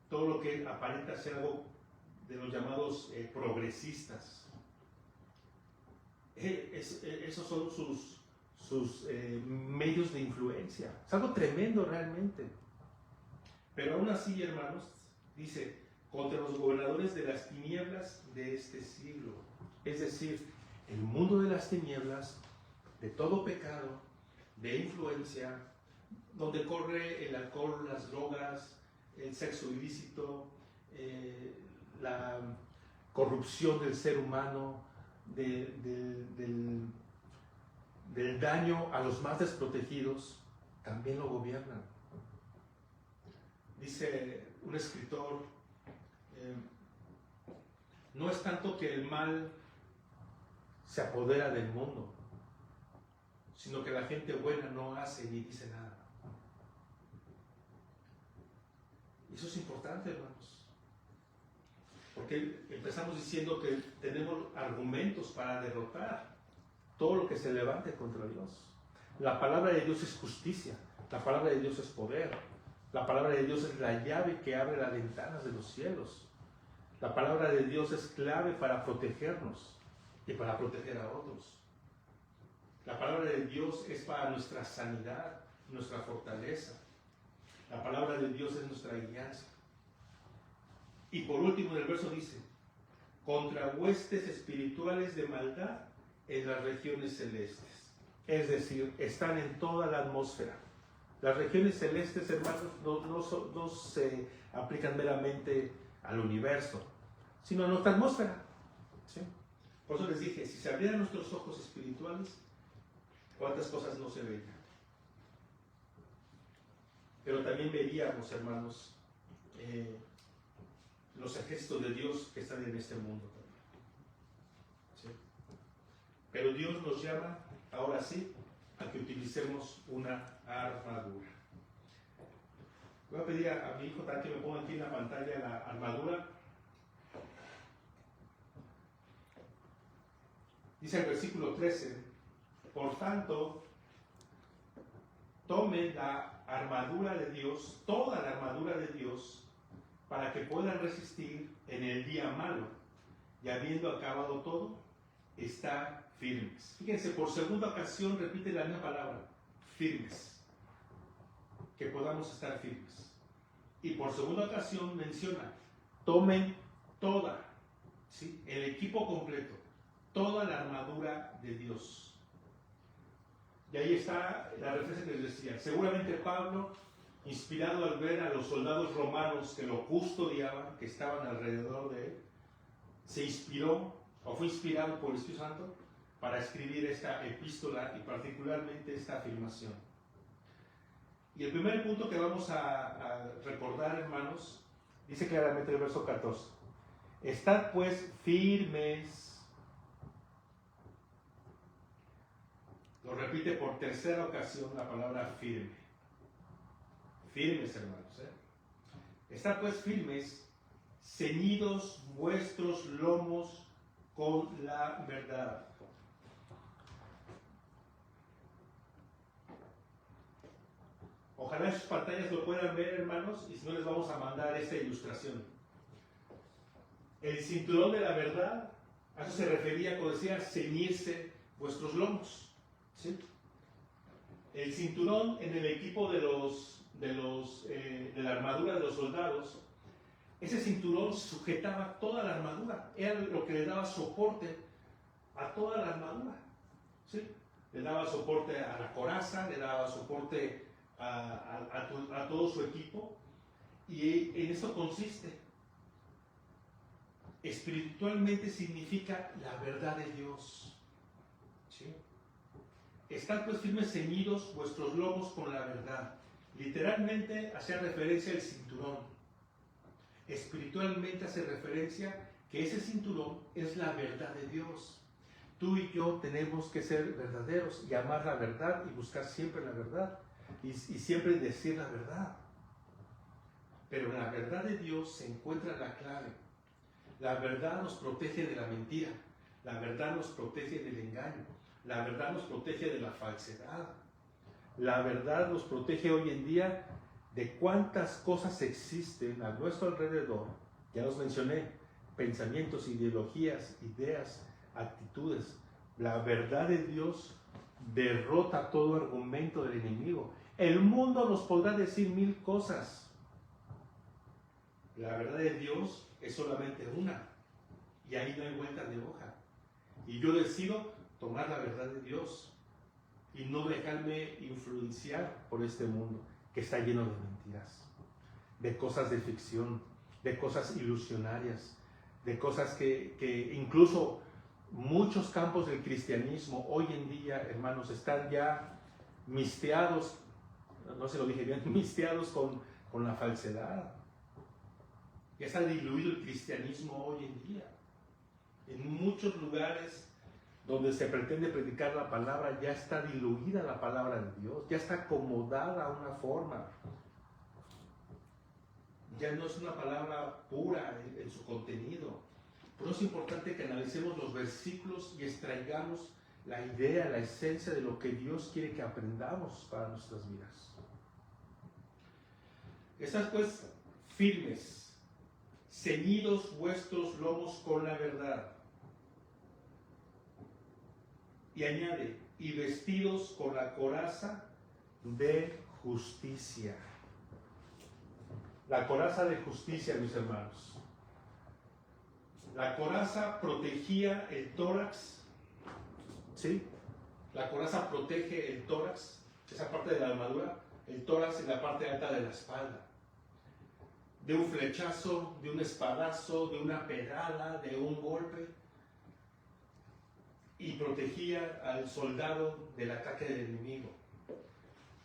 [SPEAKER 1] Todo lo que aparenta ser algo de los llamados progresistas. Esos son sus medios de influencia. Es algo tremendo realmente. Pero aún así, hermanos, dice, contra los gobernadores de las tinieblas de este siglo. Es decir, el mundo de las tinieblas, de todo pecado, de influencia, donde corre el alcohol, las drogas, el sexo ilícito, la corrupción del ser humano, del daño a los más desprotegidos, también lo gobiernan. Dice un escritor, no es tanto que el mal se apodera del mundo, sino que la gente buena no hace ni dice nada. Eso es importante, hermanos, porque empezamos diciendo que tenemos argumentos para derrotar todo lo que se levante contra Dios. La palabra de Dios es justicia, la palabra de Dios es poder, la palabra de Dios es la llave que abre las ventanas de los cielos. La palabra de Dios es clave para protegernos y para proteger a otros. La palabra de Dios es para nuestra sanidad, nuestra fortaleza. La palabra de Dios es nuestra guianza. Y por último, en el verso dice, contra huestes espirituales de maldad en las regiones celestes. Es decir, están en toda la atmósfera. Las regiones celestes, hermanos, no se aplican meramente al universo, sino a nuestra atmósfera. ¿Sí? Por eso les dije, si se abrieran nuestros ojos espirituales, ¿cuántas cosas no se veían? Pero también veríamos, hermanos, los ejércitos de Dios que están en este mundo. ¿Sí? Pero Dios nos llama, ahora sí, a que utilicemos una armadura. Voy a pedir a mi hijo también que me ponga aquí en la pantalla la armadura. Dice el versículo 13, por tanto, tomen la armadura de Dios, toda la armadura de Dios, para que puedan resistir en el día malo, y habiendo acabado todo, estar firmes. Fíjense, por segunda ocasión repite la misma palabra, firmes, que podamos estar firmes. Y por segunda ocasión menciona, tomen toda, ¿sí?, el equipo completo, toda la armadura de Dios. Y ahí está la referencia que les decía. Seguramente Pablo, inspirado al ver a los soldados romanos que lo custodiaban, que estaban alrededor de él, se inspiró o fue inspirado por el Espíritu Santo para escribir esta epístola y particularmente esta afirmación. Y el primer punto que vamos a recordar, hermanos, dice claramente el verso 14. Estad pues firmes. Lo repite por tercera ocasión la palabra firme. Firmes, hermanos. Estad pues firmes, ceñidos vuestros lomos con la verdad. Ojalá en sus pantallas lo puedan ver, hermanos, y si no les vamos a mandar esta ilustración. El cinturón de la verdad, a eso se refería cuando decía ceñirse vuestros lomos. ¿Sí? el cinturón en el equipo de la armadura de los soldados, ese cinturón sujetaba toda la armadura, era lo que le daba soporte a toda la armadura, ¿sí? Le daba soporte a la coraza, le daba soporte a todo su equipo, y en esto consiste. Espiritualmente significa la verdad de Dios, ¿sí? Estad pues firmes, ceñidos vuestros lomos con la verdad. Literalmente hace referencia al cinturón. Espiritualmente hace referencia que ese cinturón es la verdad de Dios. Tú y yo tenemos que ser verdaderos y amar la verdad y buscar siempre la verdad y siempre decir la verdad. Pero en la verdad de Dios se encuentra la clave. La verdad nos protege de la mentira, la verdad nos protege del engaño, la verdad nos protege de la falsedad, la verdad nos protege hoy en día de cuántas cosas existen a nuestro alrededor. Ya los mencioné: pensamientos, ideologías, ideas, actitudes. La verdad de Dios derrota todo argumento del enemigo. El mundo nos podrá decir 1000 cosas. La verdad de Dios es solamente una, y ahí no hay vuelta de hoja. Y yo decido tomar la verdad de Dios y no dejarme influenciar por este mundo que está lleno de mentiras, de cosas de ficción, de cosas ilusionarias, de cosas que incluso muchos campos del cristianismo hoy en día, hermanos, están ya misteados, no se lo dije bien, misteados con la falsedad. Ya está diluido el cristianismo hoy en día. En muchos lugares donde se pretende predicar la palabra, ya está diluida la palabra de Dios, ya está acomodada a una forma. Ya no es una palabra pura en su contenido. Por eso es importante que analicemos los versículos y extraigamos la idea, la esencia de lo que Dios quiere que aprendamos para nuestras vidas. Estad pues firmes, ceñidos vuestros lomos con la verdad. Y añade, y vestidos con la coraza de justicia. La coraza de justicia, mis hermanos. La coraza protegía el tórax, ¿sí? La coraza protege el tórax, esa parte de la armadura, el tórax en la parte alta de la espalda. De un flechazo, de un espadazo, de una pedrada, de un golpe. Y protegía al soldado del ataque del enemigo.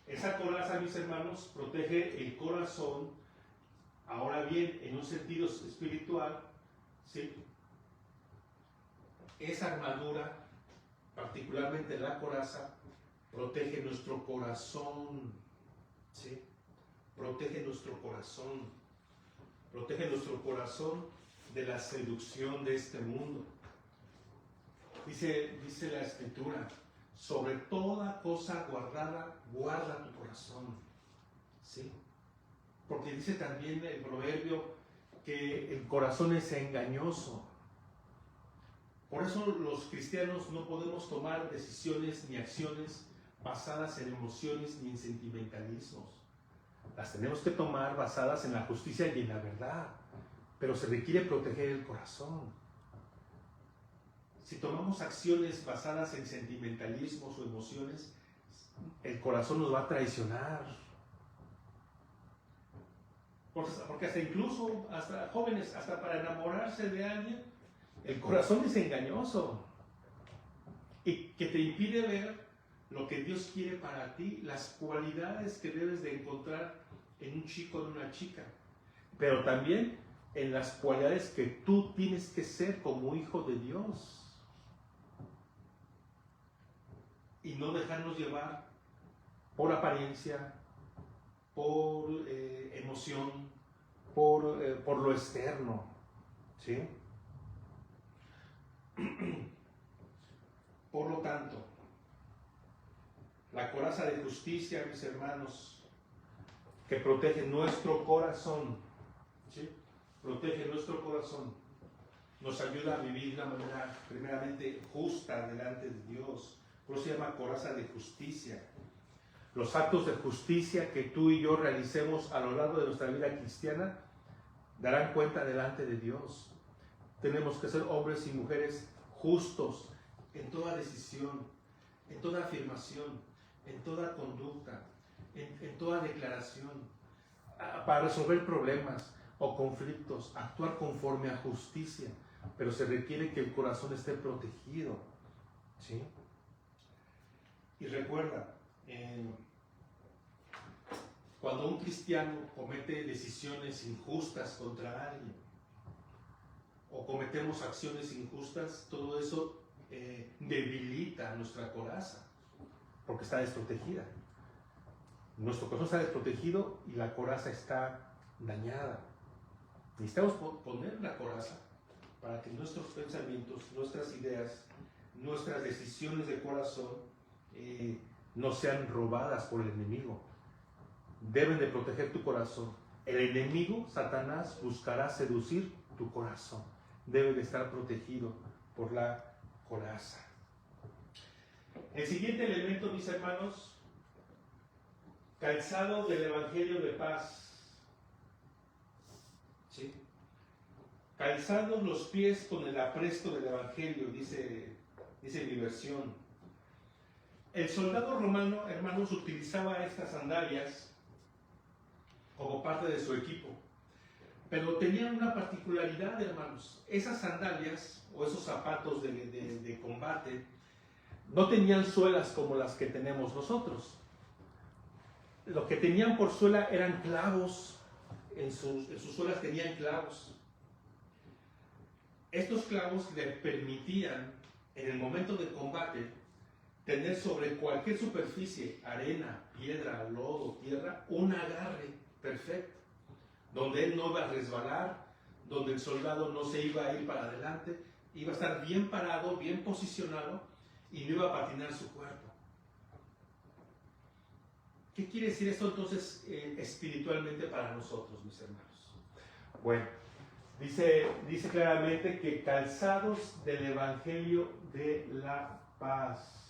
[SPEAKER 1] Esa coraza, mis hermanos, protege el corazón. Ahora bien, en un sentido espiritual, ¿sí? Esa armadura, particularmente la coraza, protege nuestro corazón, ¿sí? Protege nuestro corazón. Protege nuestro corazón de la seducción de este mundo. Dice la Escritura: sobre toda cosa guardada, guarda tu corazón, ¿sí? Porque dice también el proverbio que el corazón es engañoso. Por eso los cristianos no podemos tomar decisiones ni acciones basadas en emociones ni en sentimentalismos. Las tenemos que tomar basadas en la justicia y en la verdad, pero se requiere proteger el corazón. Si tomamos acciones basadas en sentimentalismos o emociones, el corazón nos va a traicionar. Porque hasta jóvenes, hasta para enamorarse de alguien, el corazón es engañoso y que te impide ver lo que Dios quiere para ti, las cualidades que debes de encontrar en un chico o en una chica, pero también en las cualidades que tú tienes que ser como hijo de Dios. Y no dejarnos llevar por apariencia, por emoción, por lo externo, ¿sí? Por lo tanto, la coraza de justicia, mis hermanos, que protege nuestro corazón, ¿sí? Protege nuestro corazón, nos ayuda a vivir de una manera primeramente justa delante de Dios. Por eso se llama coraza de justicia. Los actos de justicia que tú y yo realicemos a lo largo de nuestra vida cristiana darán cuenta delante de Dios. Tenemos que ser hombres y mujeres justos en toda decisión, en toda afirmación, en toda conducta, en toda declaración, para resolver problemas o conflictos, actuar conforme a justicia, pero se requiere que el corazón esté protegido, ¿sí? Y recuerda, cuando un cristiano comete decisiones injustas contra alguien, o cometemos acciones injustas, todo eso debilita nuestra coraza, porque está desprotegida. Nuestro corazón está desprotegido y la coraza está dañada. Necesitamos poner la coraza para que nuestros pensamientos, nuestras ideas, nuestras decisiones de corazón no sean robadas por el enemigo. Deben de proteger tu corazón. El enemigo, Satanás, buscará seducir tu corazón. Debe de estar protegido por la coraza. El siguiente elemento, mis hermanos, calzado del Evangelio de paz. ¿Sí? Calzados los pies con el apresto del Evangelio, dice mi versión. El soldado romano, hermanos, utilizaba estas sandalias como parte de su equipo. Pero tenían una particularidad, hermanos. Esas sandalias o esos zapatos de combate no tenían suelas como las que tenemos nosotros. Lo que tenían por suela eran clavos. En sus suelas tenían clavos. Estos clavos le permitían, en el momento del combate, tener sobre cualquier superficie, arena, piedra, lodo, tierra, un agarre perfecto, donde él no iba a resbalar, donde el soldado no se iba a ir para adelante, iba a estar bien parado, bien posicionado y no iba a patinar su cuerpo. ¿Qué quiere decir esto entonces espiritualmente para nosotros, mis hermanos? Bueno, dice claramente que calzados del Evangelio de la paz.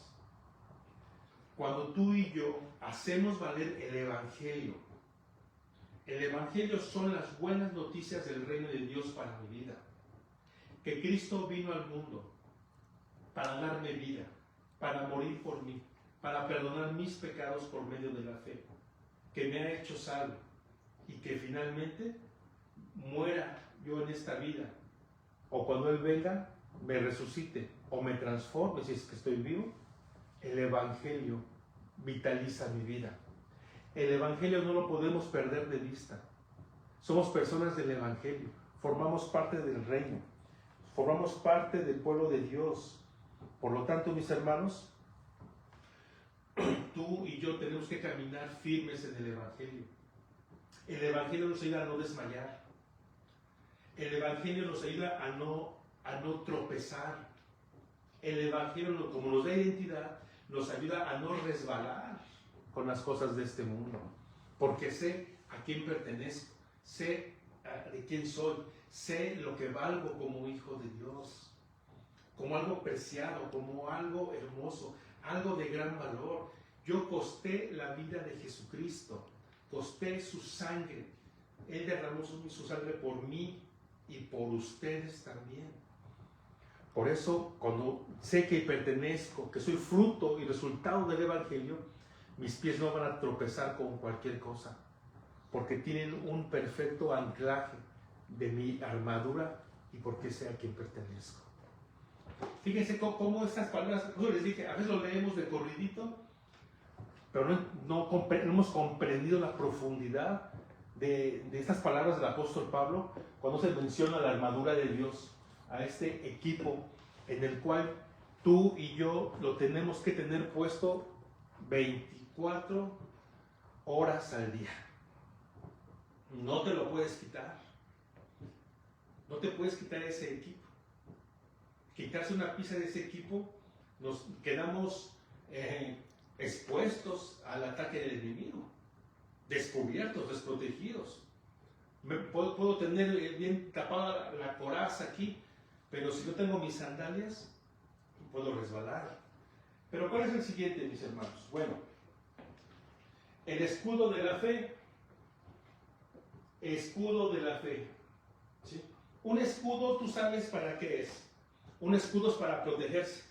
[SPEAKER 1] Cuando tú y yo hacemos valer el Evangelio son las buenas noticias del reino de Dios para mi vida. Que Cristo vino al mundo para darme vida, para morir por mí, para perdonar mis pecados por medio de la fe, que me ha hecho salvo y que finalmente muera yo en esta vida, o cuando Él venga me resucite o me transforme si es que estoy vivo. El Evangelio vitaliza mi vida. El Evangelio no lo podemos perder de vista. Somos personas del Evangelio, formamos parte del reino, formamos parte del pueblo de Dios. Por lo tanto, mis hermanos, tú y yo tenemos que caminar firmes en el Evangelio. El Evangelio nos ayuda a no desmayar. El Evangelio nos ayuda a no tropezar. El Evangelio, como nos da identidad, nos ayuda a no resbalar con las cosas de este mundo. Porque sé a quién pertenezco, sé de quién soy, sé lo que valgo como hijo de Dios, como algo preciado, como algo hermoso, algo de gran valor. Yo costé la vida de Jesucristo, costé su sangre. Él derramó su sangre por mí y por ustedes también. Por eso, cuando sé que pertenezco, que soy fruto y resultado del Evangelio, mis pies no van a tropezar con cualquier cosa, porque tienen un perfecto anclaje de mi armadura y porque sé a quién pertenezco. Fíjense cómo estas palabras, yo les dije, a veces lo leemos de corridito, pero no hemos comprendido la profundidad de estas palabras del apóstol Pablo cuando se menciona la armadura de Dios, a este equipo en el cual tú y yo lo tenemos que tener puesto 24 horas al día. No te lo puedes quitar. No te puedes quitar ese equipo. Quitarse una pieza de ese equipo, nos quedamos expuestos al ataque del enemigo, descubiertos, desprotegidos. Puedo tener bien tapada la coraza aquí, pero si no tengo mis sandalias, puedo resbalar. Pero ¿cuál es el siguiente, mis hermanos? Bueno, El escudo de la fe. Escudo de la fe. ¿Sí? Un escudo, tú sabes para qué es. Un escudo es para protegerse.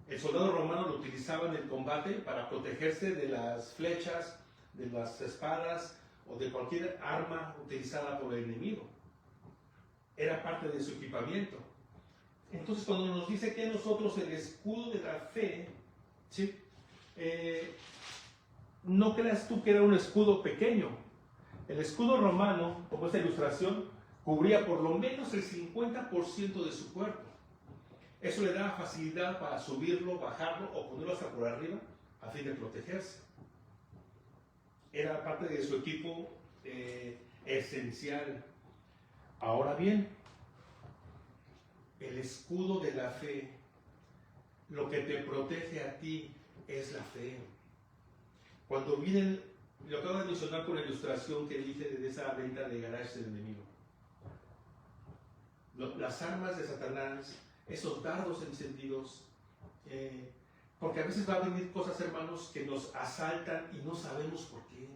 [SPEAKER 1] El soldado romano lo utilizaba en el combate para protegerse de las flechas, de las espadas o de cualquier arma utilizada por el enemigo. Era parte de su equipamiento. Entonces, cuando nos dice que nosotros el escudo de la fe, ¿sí? No creas tú que era un escudo pequeño. El escudo romano, como esta ilustración, cubría por lo menos el 50% de su cuerpo. Eso le daba facilidad para subirlo, bajarlo o ponerlo hasta por arriba a fin de protegerse. Era parte de su equipo esencial. Ahora bien, el escudo de la fe, lo que te protege a ti es la fe. Cuando vienen, lo acabo de mencionar con la ilustración que dije de esa venta de garaje del enemigo. Las armas de Satanás, esos dardos encendidos, porque a veces va a venir cosas, hermanos, que nos asaltan y no sabemos por qué.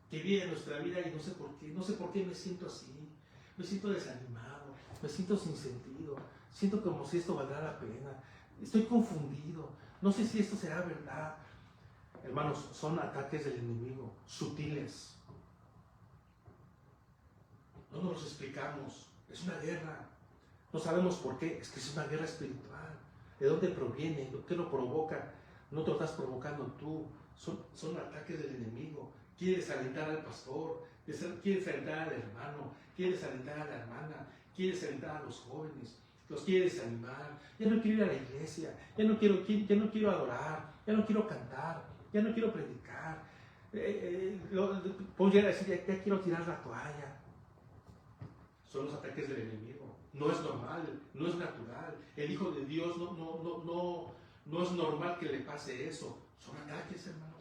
[SPEAKER 1] Que viene nuestra vida y no sé por qué me siento así, me siento desanimado, me siento sin sentido, siento como si esto valdrá la pena, estoy confundido, no sé si esto será verdad. Hermanos, son ataques del enemigo, sutiles. No nos los explicamos, es una guerra. No sabemos por qué, es que es una guerra espiritual. ¿De dónde proviene? ¿Qué lo provoca? No te lo estás provocando tú, son ataques del enemigo. Quiere desalentar al pastor, quiere desalentar al hermano, quiere desalentar a la hermana, quiere desalentar a los jóvenes, los quiere desanimar. Ya no quiero ir a la iglesia, ya no quiero adorar, ya no quiero cantar, ya no quiero predicar. Puedo llegar a decir, ya quiero tirar la toalla. Son los ataques del enemigo. No es normal, no es natural. El Hijo de Dios no es normal que le pase eso. Son ataques, hermanos.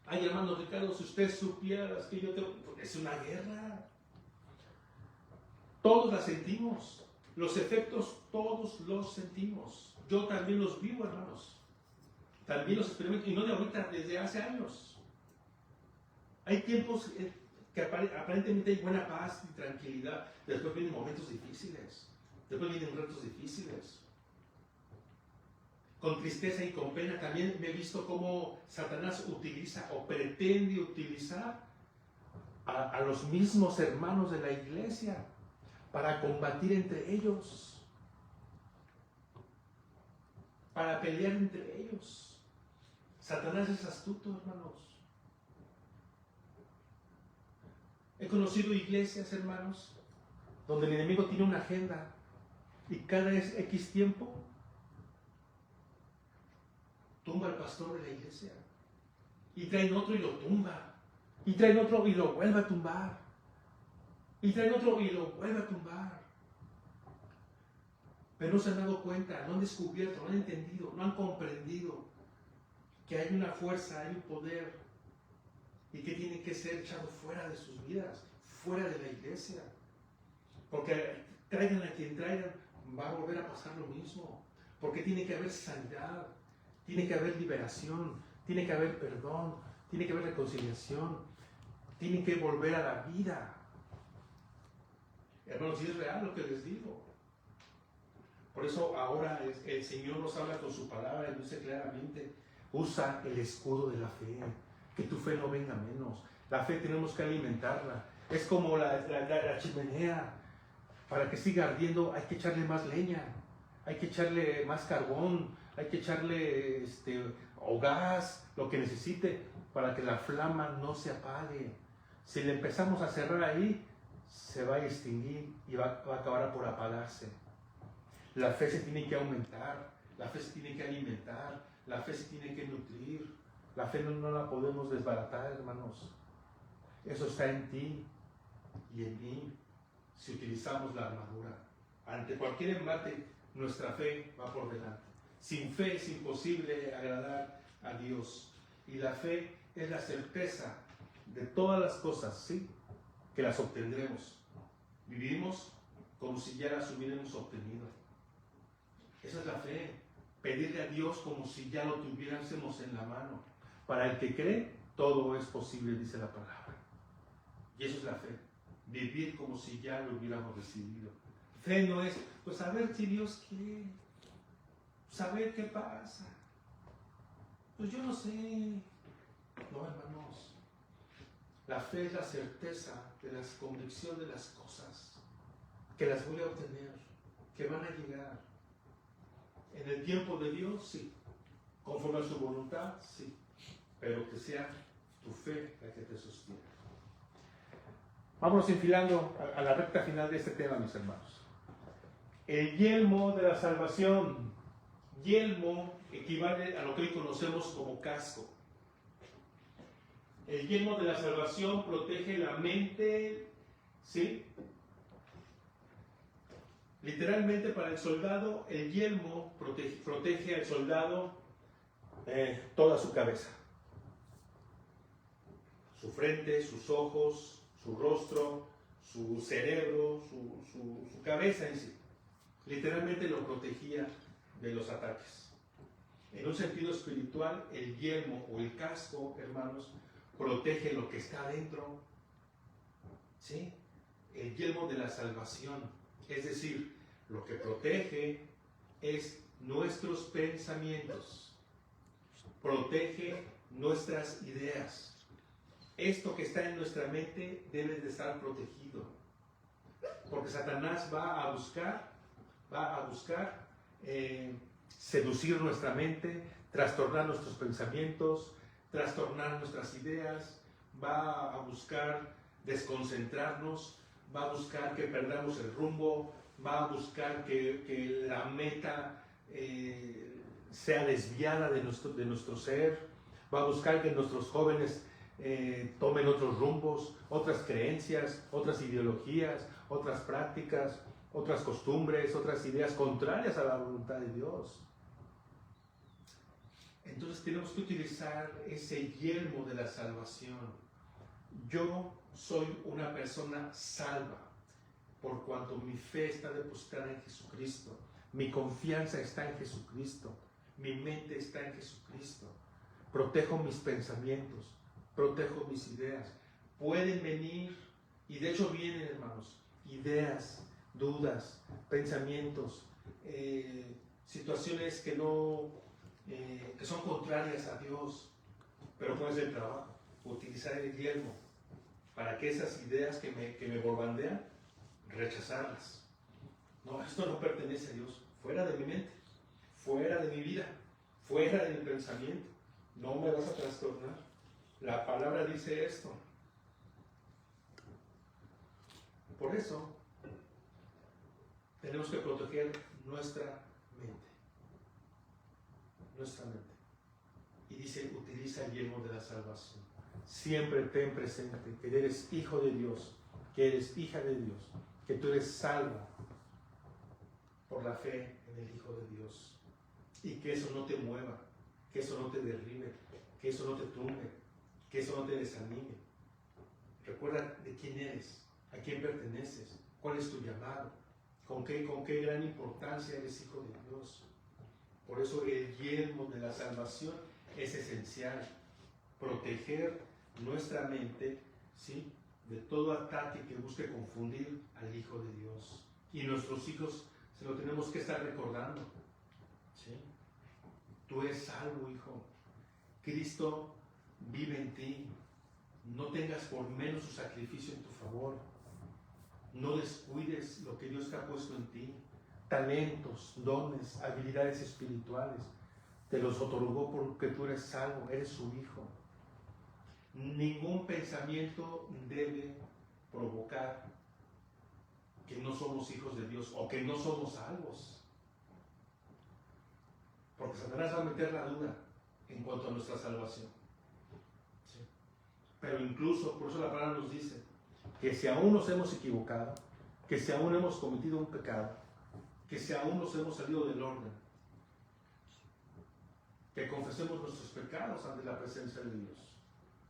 [SPEAKER 1] Ay, hermano Ricardo, si usted supiera que yo tengo... Es una guerra. Todos la sentimos. Los efectos todos los sentimos. Yo también los vivo, hermanos. También los experimento. Y no de ahorita, desde hace años. Hay tiempos que aparentemente hay buena paz y tranquilidad. Después vienen momentos difíciles. Después vienen retos difíciles. Con tristeza y con pena también me he visto cómo Satanás utiliza o pretende utilizar a los mismos hermanos de la iglesia para combatir entre ellos, para pelear entre ellos. Satanás es astuto, hermanos. He conocido iglesias, hermanos, donde el enemigo tiene una agenda y cada X tiempo tumba al pastor de la iglesia y traen otro y lo tumba y traen otro y lo vuelve a tumbar y traen otro y lo vuelve a tumbar. Pero no se han dado cuenta, no han descubierto, no han entendido, no han comprendido que hay una fuerza, hay un poder y que tiene que ser echado fuera de sus vidas, fuera de la iglesia, porque traigan a quien traigan, va a volver a pasar lo mismo, porque tiene que haber sanidad, tiene que haber liberación, tiene que haber perdón, tiene que haber reconciliación, tiene que volver a la vida. Hermanos, si es real lo que les digo. Por eso ahora el Señor nos habla con su palabra y dice claramente, usa el escudo de la fe, que tu fe no venga menos. La fe tenemos que alimentarla. Es como la chimenea. Para que siga ardiendo hay que echarle más leña, hay que echarle más carbón, hay que echarle o gas, lo que necesite, para que la flama no se apague. Si le empezamos a cerrar ahí, se va a extinguir y va a acabar por apagarse. La fe se tiene que aumentar, la fe se tiene que alimentar, la fe se tiene que nutrir. La fe no la podemos desbaratar, hermanos. Eso está en ti y en mí, si utilizamos la armadura. Ante cualquier embate, nuestra fe va por delante. Sin fe es imposible agradar a Dios. Y la fe es la certeza de todas las cosas, ¿sí?, que las obtendremos. Vivimos como si ya las hubiéramos obtenido. Esa es la fe. Pedirle a Dios como si ya lo tuviéramos en la mano. Para el que cree, todo es posible, dice la palabra. Y eso es la fe. Vivir como si ya lo hubiéramos recibido. Fe no es, pues a ver si Dios quiere. Saber qué pasa. Pues yo no sé. No, hermanos. La fe es la certeza de la convicción de las cosas. Que las voy a obtener. Que van a llegar. En el tiempo de Dios, sí. Conforme a su voluntad, sí. Pero que sea tu fe la que te sostiene. Vámonos enfilando a la recta final de este tema, mis hermanos. El yelmo de la salvación. Yelmo equivale a lo que hoy conocemos como casco. El yelmo de la salvación protege la mente, ¿sí? Literalmente para el soldado, el yelmo protege al soldado toda su cabeza. Su frente, sus ojos, su rostro, su cerebro, su cabeza en sí. Literalmente lo protegía de los ataques. En un sentido espiritual, el yelmo o el casco, hermanos, protege lo que está adentro. ¿Sí? El yelmo de la salvación. Es decir, lo que protege es nuestros pensamientos. Protege nuestras ideas. Esto que está en nuestra mente debe de estar protegido. Porque Satanás va a buscar seducir nuestra mente, trastornar nuestros pensamientos, trastornar nuestras ideas, va a buscar desconcentrarnos, va a buscar que perdamos el rumbo, va a buscar que la meta sea desviada de nuestro ser, va a buscar que nuestros jóvenes tomen otros rumbos, otras creencias, otras ideologías, otras prácticas, otras costumbres, otras ideas contrarias a la voluntad de Dios. Entonces tenemos que utilizar ese yelmo de la salvación. Yo soy una persona salva por cuanto mi fe está depositada en Jesucristo, mi confianza está en Jesucristo, mi mente está en Jesucristo. Protejo mis pensamientos, protejo mis ideas. Pueden venir, y de hecho vienen, hermanos, ideas, dudas, pensamientos, situaciones que son contrarias a Dios, pero puede ser el trabajo, utilizar el yelmo para que esas ideas que me bombardean, rechazarlas. No, esto no pertenece a Dios, fuera de mi mente, fuera de mi vida, fuera de mi pensamiento, no me vas a trastornar. La palabra dice esto. Por eso tenemos que proteger nuestra mente. Nuestra mente. Y dice, utiliza el yelmo de la salvación. Siempre ten presente que eres hijo de Dios, que eres hija de Dios, que tú eres salvo por la fe en el Hijo de Dios. Y que eso no te mueva, que eso no te derribe, que eso no te tumbe, que eso no te desanime. Recuerda de quién eres, a quién perteneces, cuál es tu llamado, con qué gran importancia eres hijo de Dios. Por eso el yelmo de la salvación es esencial. Proteger nuestra mente, ¿sí?, de todo ataque que busque confundir al Hijo de Dios. Y nuestros hijos se lo tenemos que estar recordando. ¿Sí? Tú eres salvo, hijo. Cristo vive en ti. No tengas por menos su sacrificio en tu favor. No descuides lo que Dios te ha puesto en ti. Talentos, dones, habilidades espirituales. Te los otorgó porque tú eres salvo, eres su hijo. Ningún pensamiento debe provocar que no somos hijos de Dios o que no somos salvos. Porque Satanás va a meter la duda en cuanto a nuestra salvación. ¿Sí? Pero incluso, por eso la palabra nos dice que si aún nos hemos equivocado, que si aún hemos cometido un pecado, que si aún nos hemos salido del orden, que confesemos nuestros pecados ante la presencia de Dios.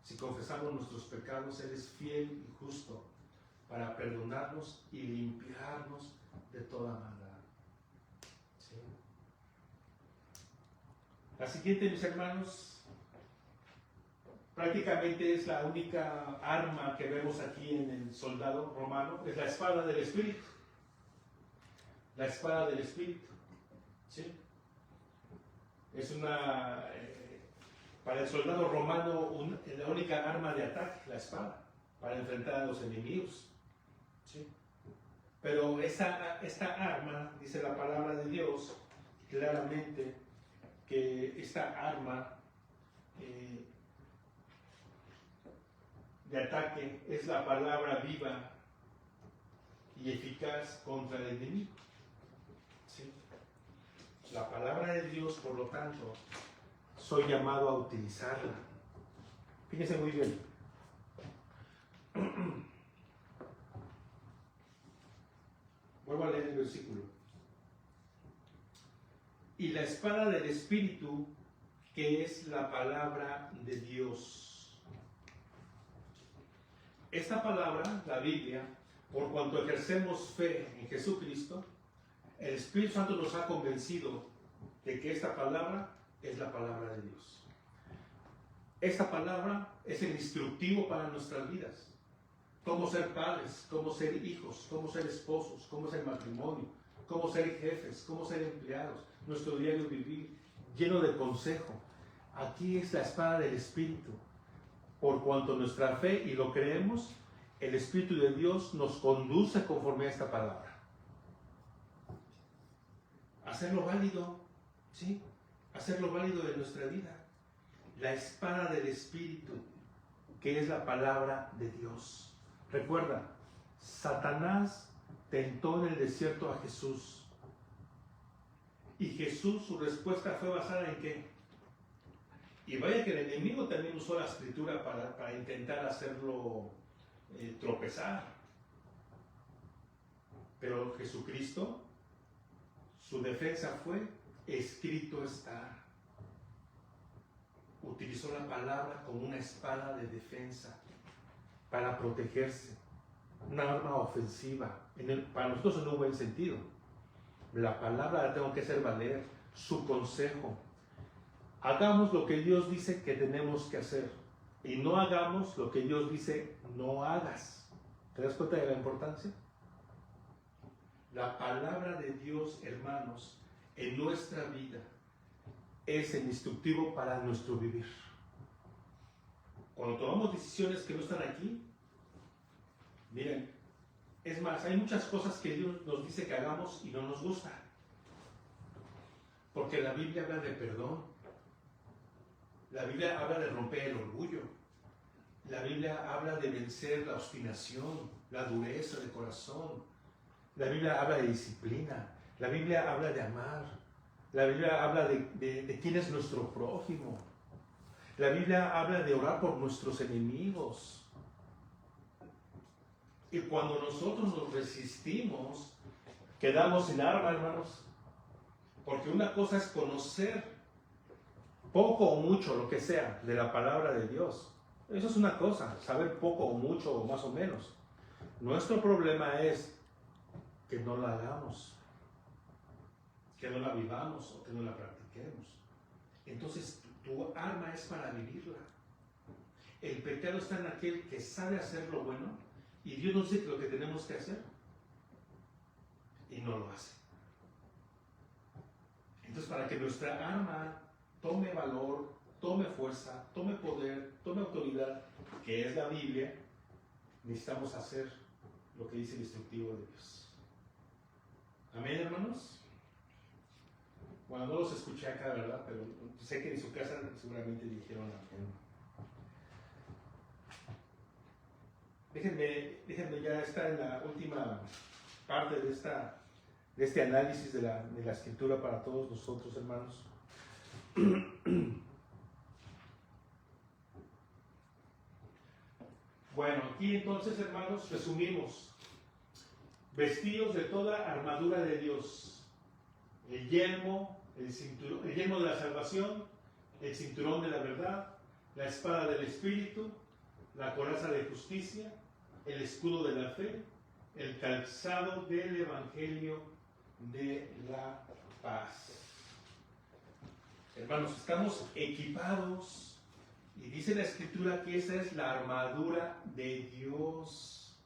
[SPEAKER 1] Si confesamos nuestros pecados, Él es fiel y justo para perdonarnos y limpiarnos de toda maldad. ¿Sí? La siguiente, mis hermanos, prácticamente es la única arma que vemos aquí en el soldado romano, es la espada del Espíritu. La espada del Espíritu. ¿Sí? Es para el soldado romano la única arma de ataque, la espada, para enfrentar a los enemigos. ¿Sí? Pero esta arma, dice la palabra de Dios claramente, que esta arma de ataque es la palabra viva y eficaz contra el enemigo. ¿Sí? La palabra de Dios, por lo tanto, soy llamado a utilizarla. Fíjense muy bien. Vuelvo a leer el versículo. Y la espada del Espíritu, que es la palabra de Dios. Esta palabra, la Biblia, por cuanto ejercemos fe en Jesucristo, el Espíritu Santo nos ha convencido de que esta palabra es la palabra de Dios. Esta palabra es el instructivo para nuestras vidas. Cómo ser padres, cómo ser hijos, cómo ser esposos, cómo ser matrimonio, cómo ser jefes, cómo ser empleados, nuestro diario vivir, lleno de consejo. Aquí es la espada del Espíritu. Por cuanto nuestra fe, y lo creemos, el Espíritu de Dios nos conduce conforme a esta palabra. Hacerlo válido, ¿sí? Hacerlo válido de nuestra vida. La espada del Espíritu, que es la palabra de Dios. Recuerda, Satanás tentó en el desierto a Jesús. Y Jesús, su respuesta fue basada en ¿qué? Y vaya que el enemigo también usó la escritura para intentar hacerlo tropezar. Pero Jesucristo, su defensa fue: escrito está. Utilizó la palabra como una espada de defensa para protegerse. Una arma ofensiva, para nosotros en un buen sentido. La palabra la tengo que hacer valer, su consejo. Hagamos lo que Dios dice que tenemos que hacer y no hagamos lo que Dios dice no hagas. ¿Te das cuenta de la importancia? La palabra de Dios, hermanos, en nuestra vida es el instructivo para nuestro vivir. Cuando tomamos decisiones que no están aquí, miren, es más, hay muchas cosas que Dios nos dice que hagamos y no nos gusta. Porque la Biblia habla de perdón. La Biblia habla de romper el orgullo. La Biblia habla de vencer la obstinación, la dureza de corazón. La Biblia habla de disciplina. La Biblia habla de amar. La Biblia habla de quién es nuestro prójimo. La Biblia habla de orar por nuestros enemigos. Y cuando nosotros nos resistimos, quedamos sin arma, hermanos. Porque una cosa es conocer poco o mucho, lo que sea, de la palabra de Dios. Eso es una cosa, saber poco o mucho o más o menos. Nuestro problema es que no la hagamos, que no la vivamos o que no la practiquemos. Entonces, tu arma es para vivirla. El pecado está en aquel que sabe hacer lo bueno y Dios nos dice lo que tenemos que hacer y no lo hace. Entonces, para que nuestra arma tome valor, tome fuerza, tome poder, tome autoridad, que es la Biblia, necesitamos hacer lo que dice el instructivo de Dios. Amén, hermanos. Bueno, no los escuché acá, ¿verdad? Pero sé que en su casa seguramente dijeron amén. Déjenme ya estar en la última parte de este análisis de la Escritura para todos nosotros, hermanos. Bueno, aquí entonces, hermanos, resumimos. Vestidos de toda armadura de Dios. El yelmo, el yelmo de la salvación, el cinturón de la verdad, la espada del Espíritu, la coraza de justicia, el escudo de la fe, el calzado del Evangelio de la paz. Hermanos, estamos equipados Y dice la Escritura que esa es la armadura de Dios.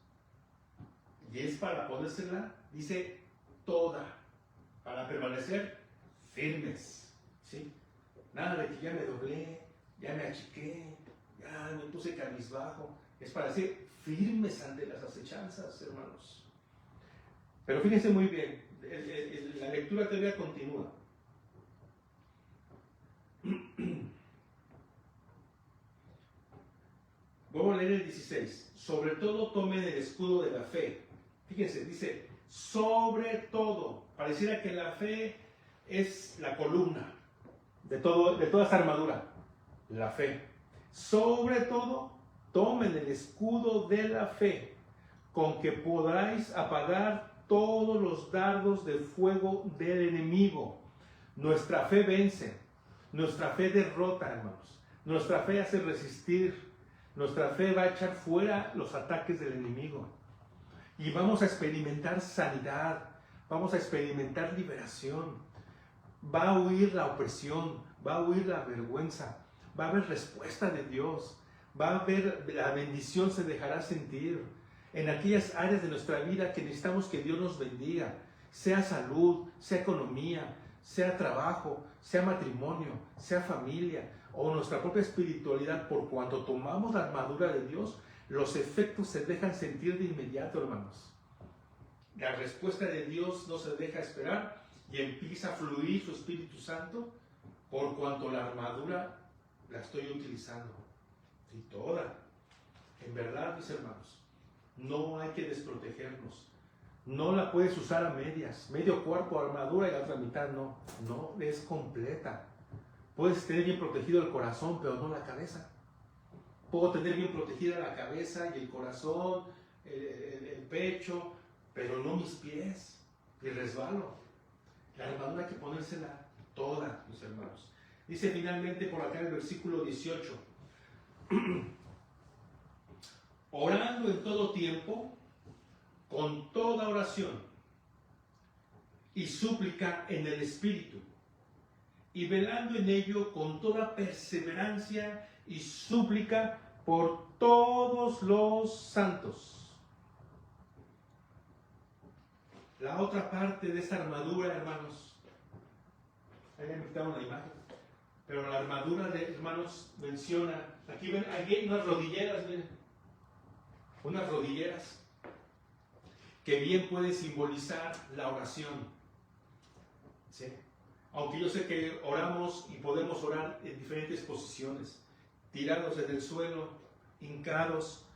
[SPEAKER 1] Y es para ponérsela, dice, toda, para permanecer firmes. ¿Sí? Nada de que ya me doblé, ya me achiqué, ya me puse cabizbajo. Es para ser firmes ante las acechanzas, hermanos. Pero fíjense muy bien, la lectura todavía continúa. Vamos a leer el 16. Sobre todo tomen el escudo de la fe. Fíjense, dice, sobre todo. Pareciera que la fe es la columna de toda esta armadura. La fe. Sobre todo, tomen el escudo de la fe, con que podráis apagar todos los dardos de fuego del enemigo. Nuestra fe vence. Nuestra fe derrota, hermanos. Nuestra fe hace resistir. Nuestra fe va a echar fuera los ataques del enemigo. Y vamos a experimentar sanidad. Vamos a experimentar liberación. Va a huir la opresión. Va a huir la vergüenza. Va a haber respuesta de Dios. Va a haber, la bendición se dejará sentir en aquellas áreas de nuestra vida que necesitamos que Dios nos bendiga. Sea salud, sea economía, sea trabajo, sea matrimonio, sea familia o nuestra propia espiritualidad. Por cuanto tomamos la armadura de Dios, los efectos se dejan sentir de inmediato, hermanos. La respuesta de Dios no se deja esperar y empieza a fluir su Espíritu Santo por cuanto la armadura la estoy utilizando. Y toda. En verdad, mis hermanos, no hay que desprotegernos. No la puedes usar a medias, medio cuerpo, armadura y la otra mitad no. No, es completa. Puedes tener bien protegido el corazón, pero no la cabeza. Puedo tener bien protegida la cabeza y el corazón, el pecho, pero no mis pies. Y resbalo. La armadura hay que ponérsela toda, mis hermanos. Dice finalmente por acá el versículo 18. Orando en todo tiempo, con toda oración y súplica en el Espíritu, y velando en ello con toda perseverancia y súplica por todos los santos. La otra parte de esta armadura, hermanos, ahí me quitaron la imagen, pero la armadura de hermanos menciona, aquí ven, aquí hay unas rodilleras, miren, unas rodilleras que bien puede simbolizar la oración. ¿Sí? Aunque yo sé que oramos y podemos orar en diferentes posiciones, tirados en el suelo, hincados,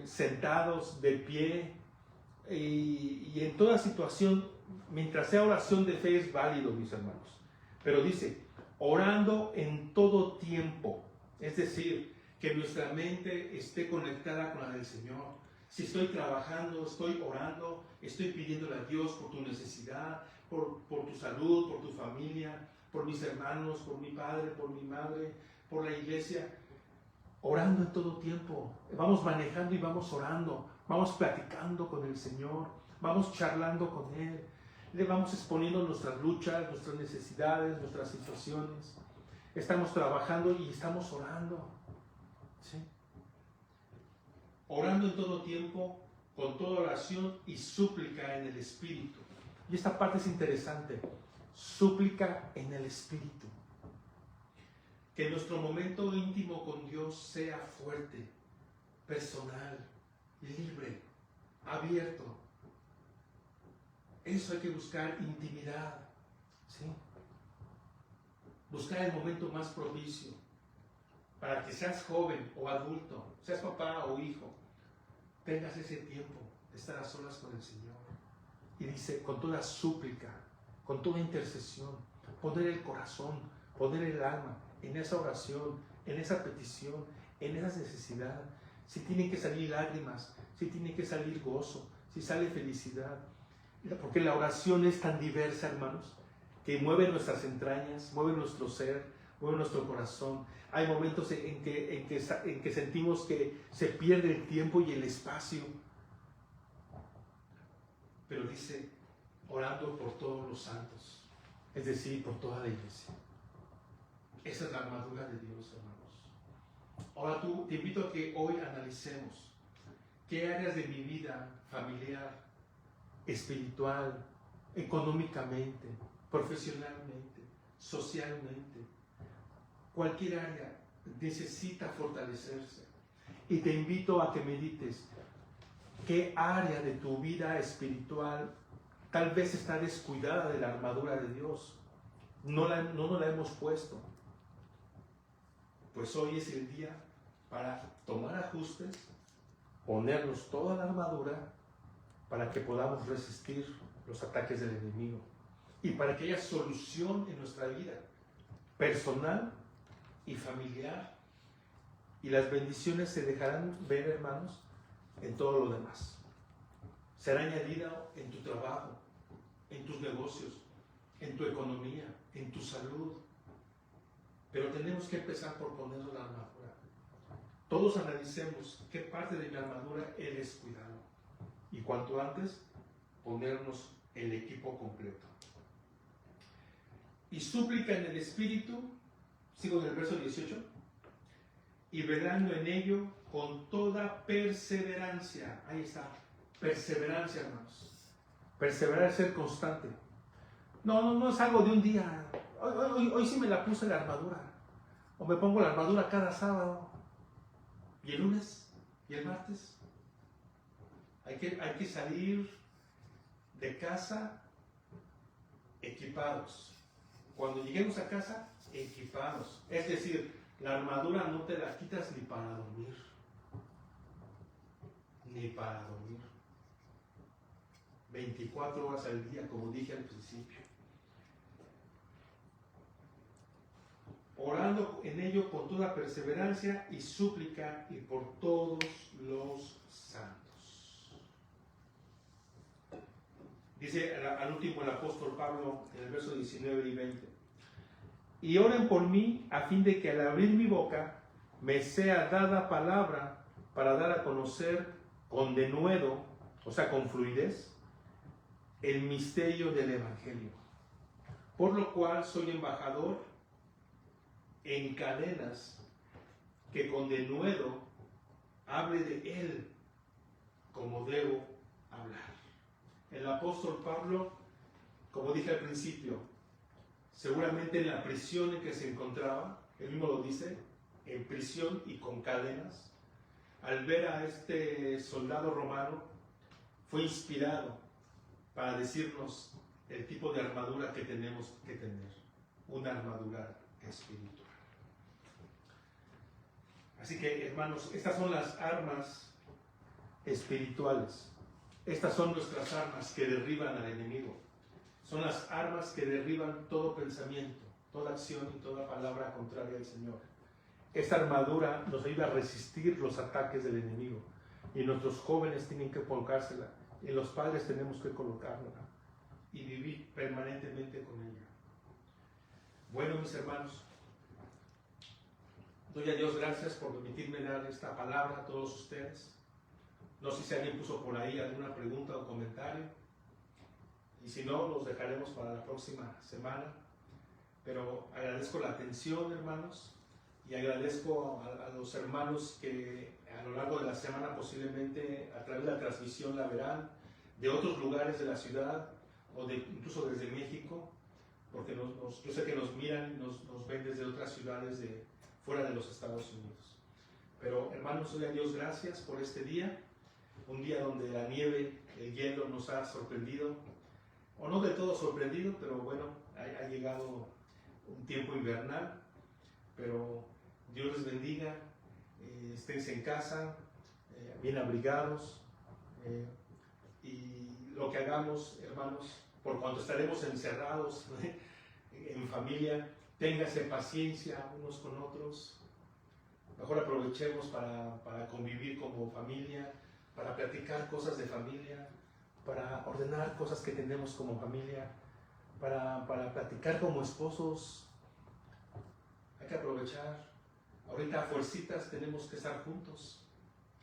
[SPEAKER 1] sentados, de pie, y en toda situación, mientras sea oración de fe es válido, mis hermanos. Pero dice, orando en todo tiempo, es decir, que nuestra mente esté conectada con la del Señor. Si estoy trabajando, estoy orando, estoy pidiéndole a Dios por tu necesidad, por tu salud, por tu familia, por mis hermanos, por mi padre, por mi madre, por la iglesia. Orando en todo tiempo. Vamos manejando y vamos orando. Vamos platicando con el Señor. Vamos charlando con Él. Le vamos exponiendo nuestras luchas, nuestras necesidades, nuestras situaciones. Estamos trabajando y estamos orando. ¿Sí? Orando en todo tiempo, con toda oración y súplica en el Espíritu. Y esta parte es interesante. Súplica en el Espíritu. Que nuestro momento íntimo con Dios sea fuerte, personal, libre, abierto. Eso hay que buscar intimidad. ¿Sí? Buscar el momento más propicio. Para que seas joven o adulto, seas papá o hijo, tengas ese tiempo de estar a solas con el Señor. Y dice, con toda súplica, con toda intercesión, poner el corazón, poner el alma en esa oración, en esa petición, en esa necesidad. Si tienen que salir lágrimas, si tiene que salir gozo, si sale felicidad. Porque la oración es tan diversa, hermanos, que mueve nuestras entrañas, mueve nuestro ser, mueve nuestro corazón. Hay momentos en que sentimos que se pierde el tiempo y el espacio. Pero dice, orando por todos los santos, es decir, por toda la iglesia. Esa es la armadura de Dios, hermanos. Ahora te invito a que hoy analicemos qué áreas de mi vida familiar, espiritual, económicamente, profesionalmente, socialmente, cualquier área necesita fortalecerse. Y te invito a que medites qué área de tu vida espiritual tal vez está descuidada de la armadura de Dios. No nos la hemos puesto. Pues hoy es el día para tomar ajustes, ponernos toda la armadura para que podamos resistir los ataques del enemigo y para que haya solución en nuestra vida personal y familiar, y las bendiciones se dejarán ver, hermanos, en todo lo demás. Será añadido en tu trabajo, en tus negocios, en tu economía, en tu salud. Pero tenemos que empezar por ponernos la armadura. Todos analicemos qué parte de mi armadura he descuidado y cuanto antes ponernos el equipo completo. Y súplica en el Espíritu, sigo en el verso 18, y velando en ello con toda perseverancia. Ahí está, perseverancia, hermanos. Perseverar es ser constante. No es algo de un día. Hoy sí me la puse la armadura. O me pongo la armadura cada sábado. ¿Y el lunes? ¿Y el martes? Hay que salir de casa equipados. Cuando lleguemos a casa, equipados. Es decir, la armadura no te la quitas ni para dormir. Ni para dormir. 24 horas al día, como dije al principio. Orando en ello con toda perseverancia y súplica y por todos los santos. Dice al último el apóstol Pablo en el verso 19 y 20. Y oren por mí a fin de que al abrir mi boca me sea dada palabra para dar a conocer con denuedo, o sea, con fluidez, el misterio del Evangelio. Por lo cual soy embajador en cadenas, que con denuedo hable de él como debo hablar. El apóstol Pablo, como dije al principio, seguramente en la prisión en que se encontraba, él mismo lo dice, en prisión y con cadenas, al ver a este soldado romano, fue inspirado para decirnos el tipo de armadura que tenemos que tener, una armadura espiritual. Así que, hermanos, estas son las armas espirituales. Estas son nuestras armas que derriban al enemigo. Son las armas que derriban todo pensamiento, toda acción y toda palabra contraria al Señor. Esta armadura nos ayuda a resistir los ataques del enemigo. Y nuestros jóvenes tienen que colocársela. Y los padres tenemos que colocarla. Y vivir permanentemente con ella. Bueno, mis hermanos, doy a Dios gracias por permitirme dar esta palabra a todos ustedes. No sé si alguien puso por ahí alguna pregunta o comentario. Y si no, los dejaremos para la próxima semana. Pero agradezco la atención, hermanos. Y agradezco a los hermanos que a lo largo de la semana posiblemente a través de la transmisión la verán de otros lugares de la ciudad o incluso desde México. Porque yo sé que nos miran, nos ven desde otras ciudades fuera de los Estados Unidos. Pero hermanos, doy a Dios gracias por este día, un día donde la nieve, el hielo nos ha sorprendido, o no de todo sorprendido, pero bueno, ha llegado un tiempo invernal, pero Dios les bendiga, esténse en casa, bien abrigados, y lo que hagamos, hermanos, por cuanto estaremos encerrados en familia, téngase paciencia unos con otros. Mejor aprovechemos para convivir como familia, para platicar cosas de familia, para ordenar cosas que tenemos como familia, para platicar como esposos. Hay que aprovechar. Ahorita a fuercitas tenemos que estar juntos.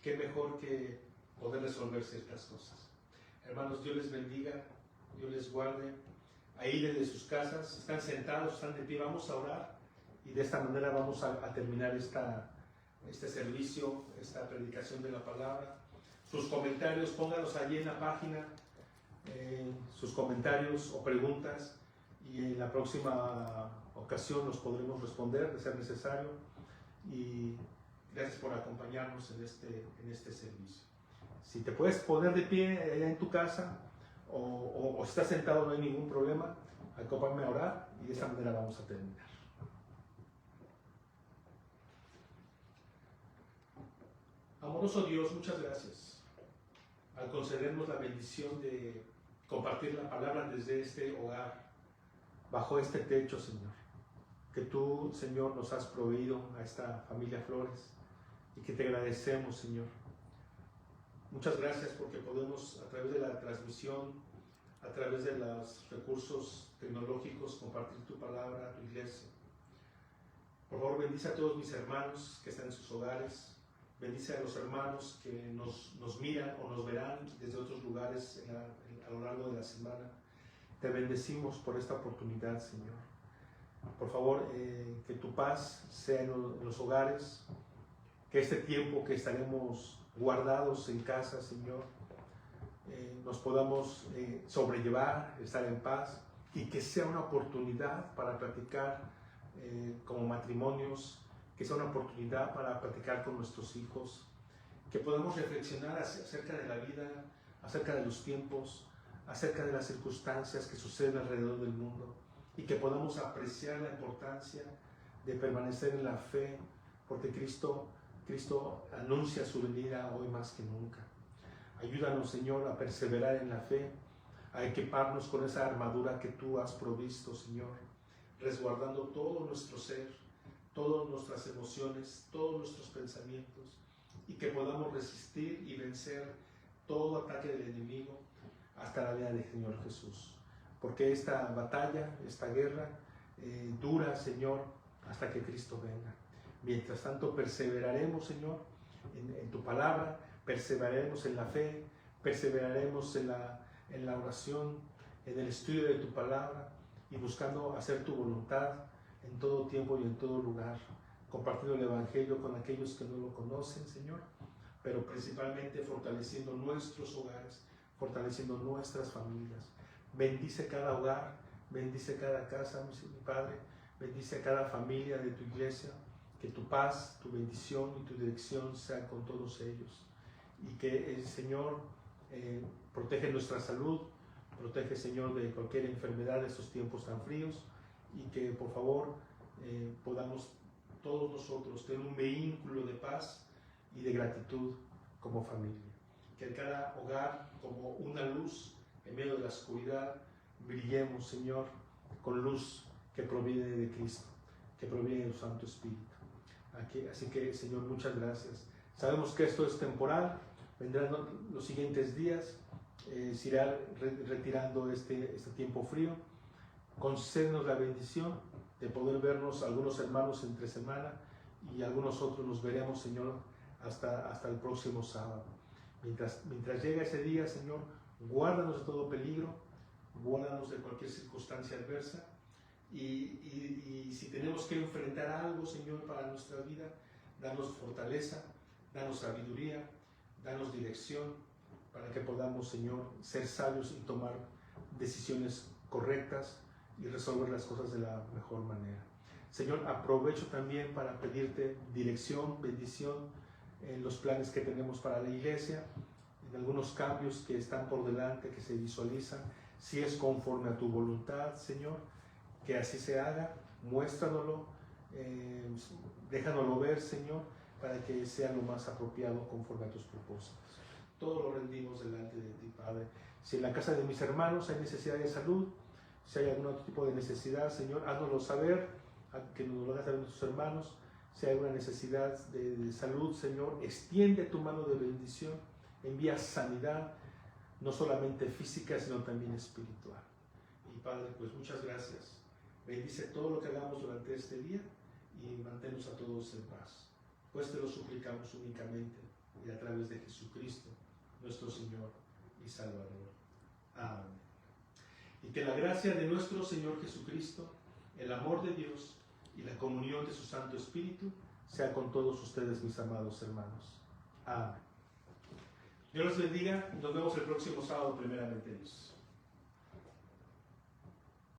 [SPEAKER 1] Qué mejor que poder resolver ciertas cosas. Hermanos, Dios les bendiga, Dios les guarde. Ahí desde sus casas, están sentados, están de pie, vamos a orar y de esta manera vamos a terminar esta este servicio, esta predicación de la palabra. Sus comentarios, póngalos allí en la página, sus comentarios o preguntas, y en la próxima ocasión los podremos responder de ser necesario. Y gracias por acompañarnos en este servicio. Si te puedes poner de pie allá en tu casa o si estás sentado, no hay ningún problema. Acompáñame a orar y de esta manera vamos a terminar. Amoroso Dios, muchas gracias al concedernos la bendición de compartir la palabra desde este hogar, bajo este techo, Señor, que tú, Señor, nos has proveído a esta familia Flores y que te agradecemos, Señor. Muchas gracias porque podemos, a través de la transmisión, a través de los recursos tecnológicos, compartir tu palabra a tu iglesia. Por favor, bendice a todos mis hermanos que están en sus hogares. Bendice a los hermanos que nos miran o nos verán desde otros lugares a lo largo de la semana. Te bendecimos por esta oportunidad, Señor. Por favor, que tu paz sea en los hogares, que este tiempo que estaremos guardados en casa, Señor, nos podamos sobrellevar, estar en paz, y que sea una oportunidad para platicar como matrimonios, que sea una oportunidad para platicar con nuestros hijos, que podamos reflexionar acerca de la vida, acerca de los tiempos, acerca de las circunstancias que suceden alrededor del mundo, y que podamos apreciar la importancia de permanecer en la fe, porque Cristo anuncia su venida hoy más que nunca. Ayúdanos, Señor, a perseverar en la fe, a equiparnos con esa armadura que tú has provisto, Señor, resguardando todo nuestro ser, todas nuestras emociones, todos nuestros pensamientos, y que podamos resistir y vencer todo ataque del enemigo hasta la venida del Señor Jesús. Porque esta batalla, esta guerra, dura, Señor, hasta que Cristo venga. Mientras tanto, perseveraremos, Señor, en tu palabra, perseveraremos en la fe, perseveraremos en la oración, en el estudio de tu palabra, y buscando hacer tu voluntad en todo tiempo y en todo lugar, compartiendo el Evangelio con aquellos que no lo conocen, Señor, pero principalmente fortaleciendo nuestros hogares, fortaleciendo nuestras familias. Bendice cada hogar, bendice cada casa, mi Padre, bendice a cada familia de tu iglesia, que tu paz, tu bendición y tu dirección sean con todos ellos, y que el Señor protege nuestra salud, protege, Señor, de cualquier enfermedad de estos tiempos tan fríos, y que por favor podamos todos nosotros tener un vehículo de paz y de gratitud como familia. Que en cada hogar, como una luz en medio de la oscuridad, brillemos, Señor, con luz que proviene de Cristo, que proviene del Santo Espíritu. Así que, Señor, muchas gracias. Sabemos que esto es temporal, vendrán los siguientes días, se irá retirando este tiempo frío. Concédenos la bendición de poder vernos algunos hermanos entre semana, y algunos otros nos veremos, Señor, hasta el próximo sábado. Mientras llega ese día, Señor, guárdanos de todo peligro, guárdanos de cualquier circunstancia adversa, y si tenemos que enfrentar algo, Señor, para nuestra vida, danos fortaleza, danos sabiduría, danos dirección, para que podamos, Señor, ser sabios y tomar decisiones correctas y resolver las cosas de la mejor manera. Señor, aprovecho también para pedirte dirección, bendición en los planes que tenemos para la iglesia, en algunos cambios que están por delante, que se visualizan. Si es conforme a tu voluntad, Señor, que así se haga, muéstranoslo, déjanoslo ver, Señor, para que sea lo más apropiado conforme a tus propósitos. Todo lo rendimos delante de ti, Padre. Si en la casa de mis hermanos hay necesidad de salud, si hay algún otro tipo de necesidad, Señor, háznoslo saber, que nos lo hagas saber nuestros hermanos. Si hay alguna necesidad de salud, Señor, extiende tu mano de bendición, envía sanidad, no solamente física, sino también espiritual. Y Padre, pues muchas gracias. Bendice todo lo que hagamos durante este día y manténnos a todos en paz. Pues te lo suplicamos únicamente y a través de Jesucristo, nuestro Señor y Salvador. Amén. Y que la gracia de nuestro Señor Jesucristo, el amor de Dios y la comunión de su Santo Espíritu sea con todos ustedes, mis amados hermanos. Amén. Dios los bendiga. Nos vemos el próximo sábado, primeramente Dios.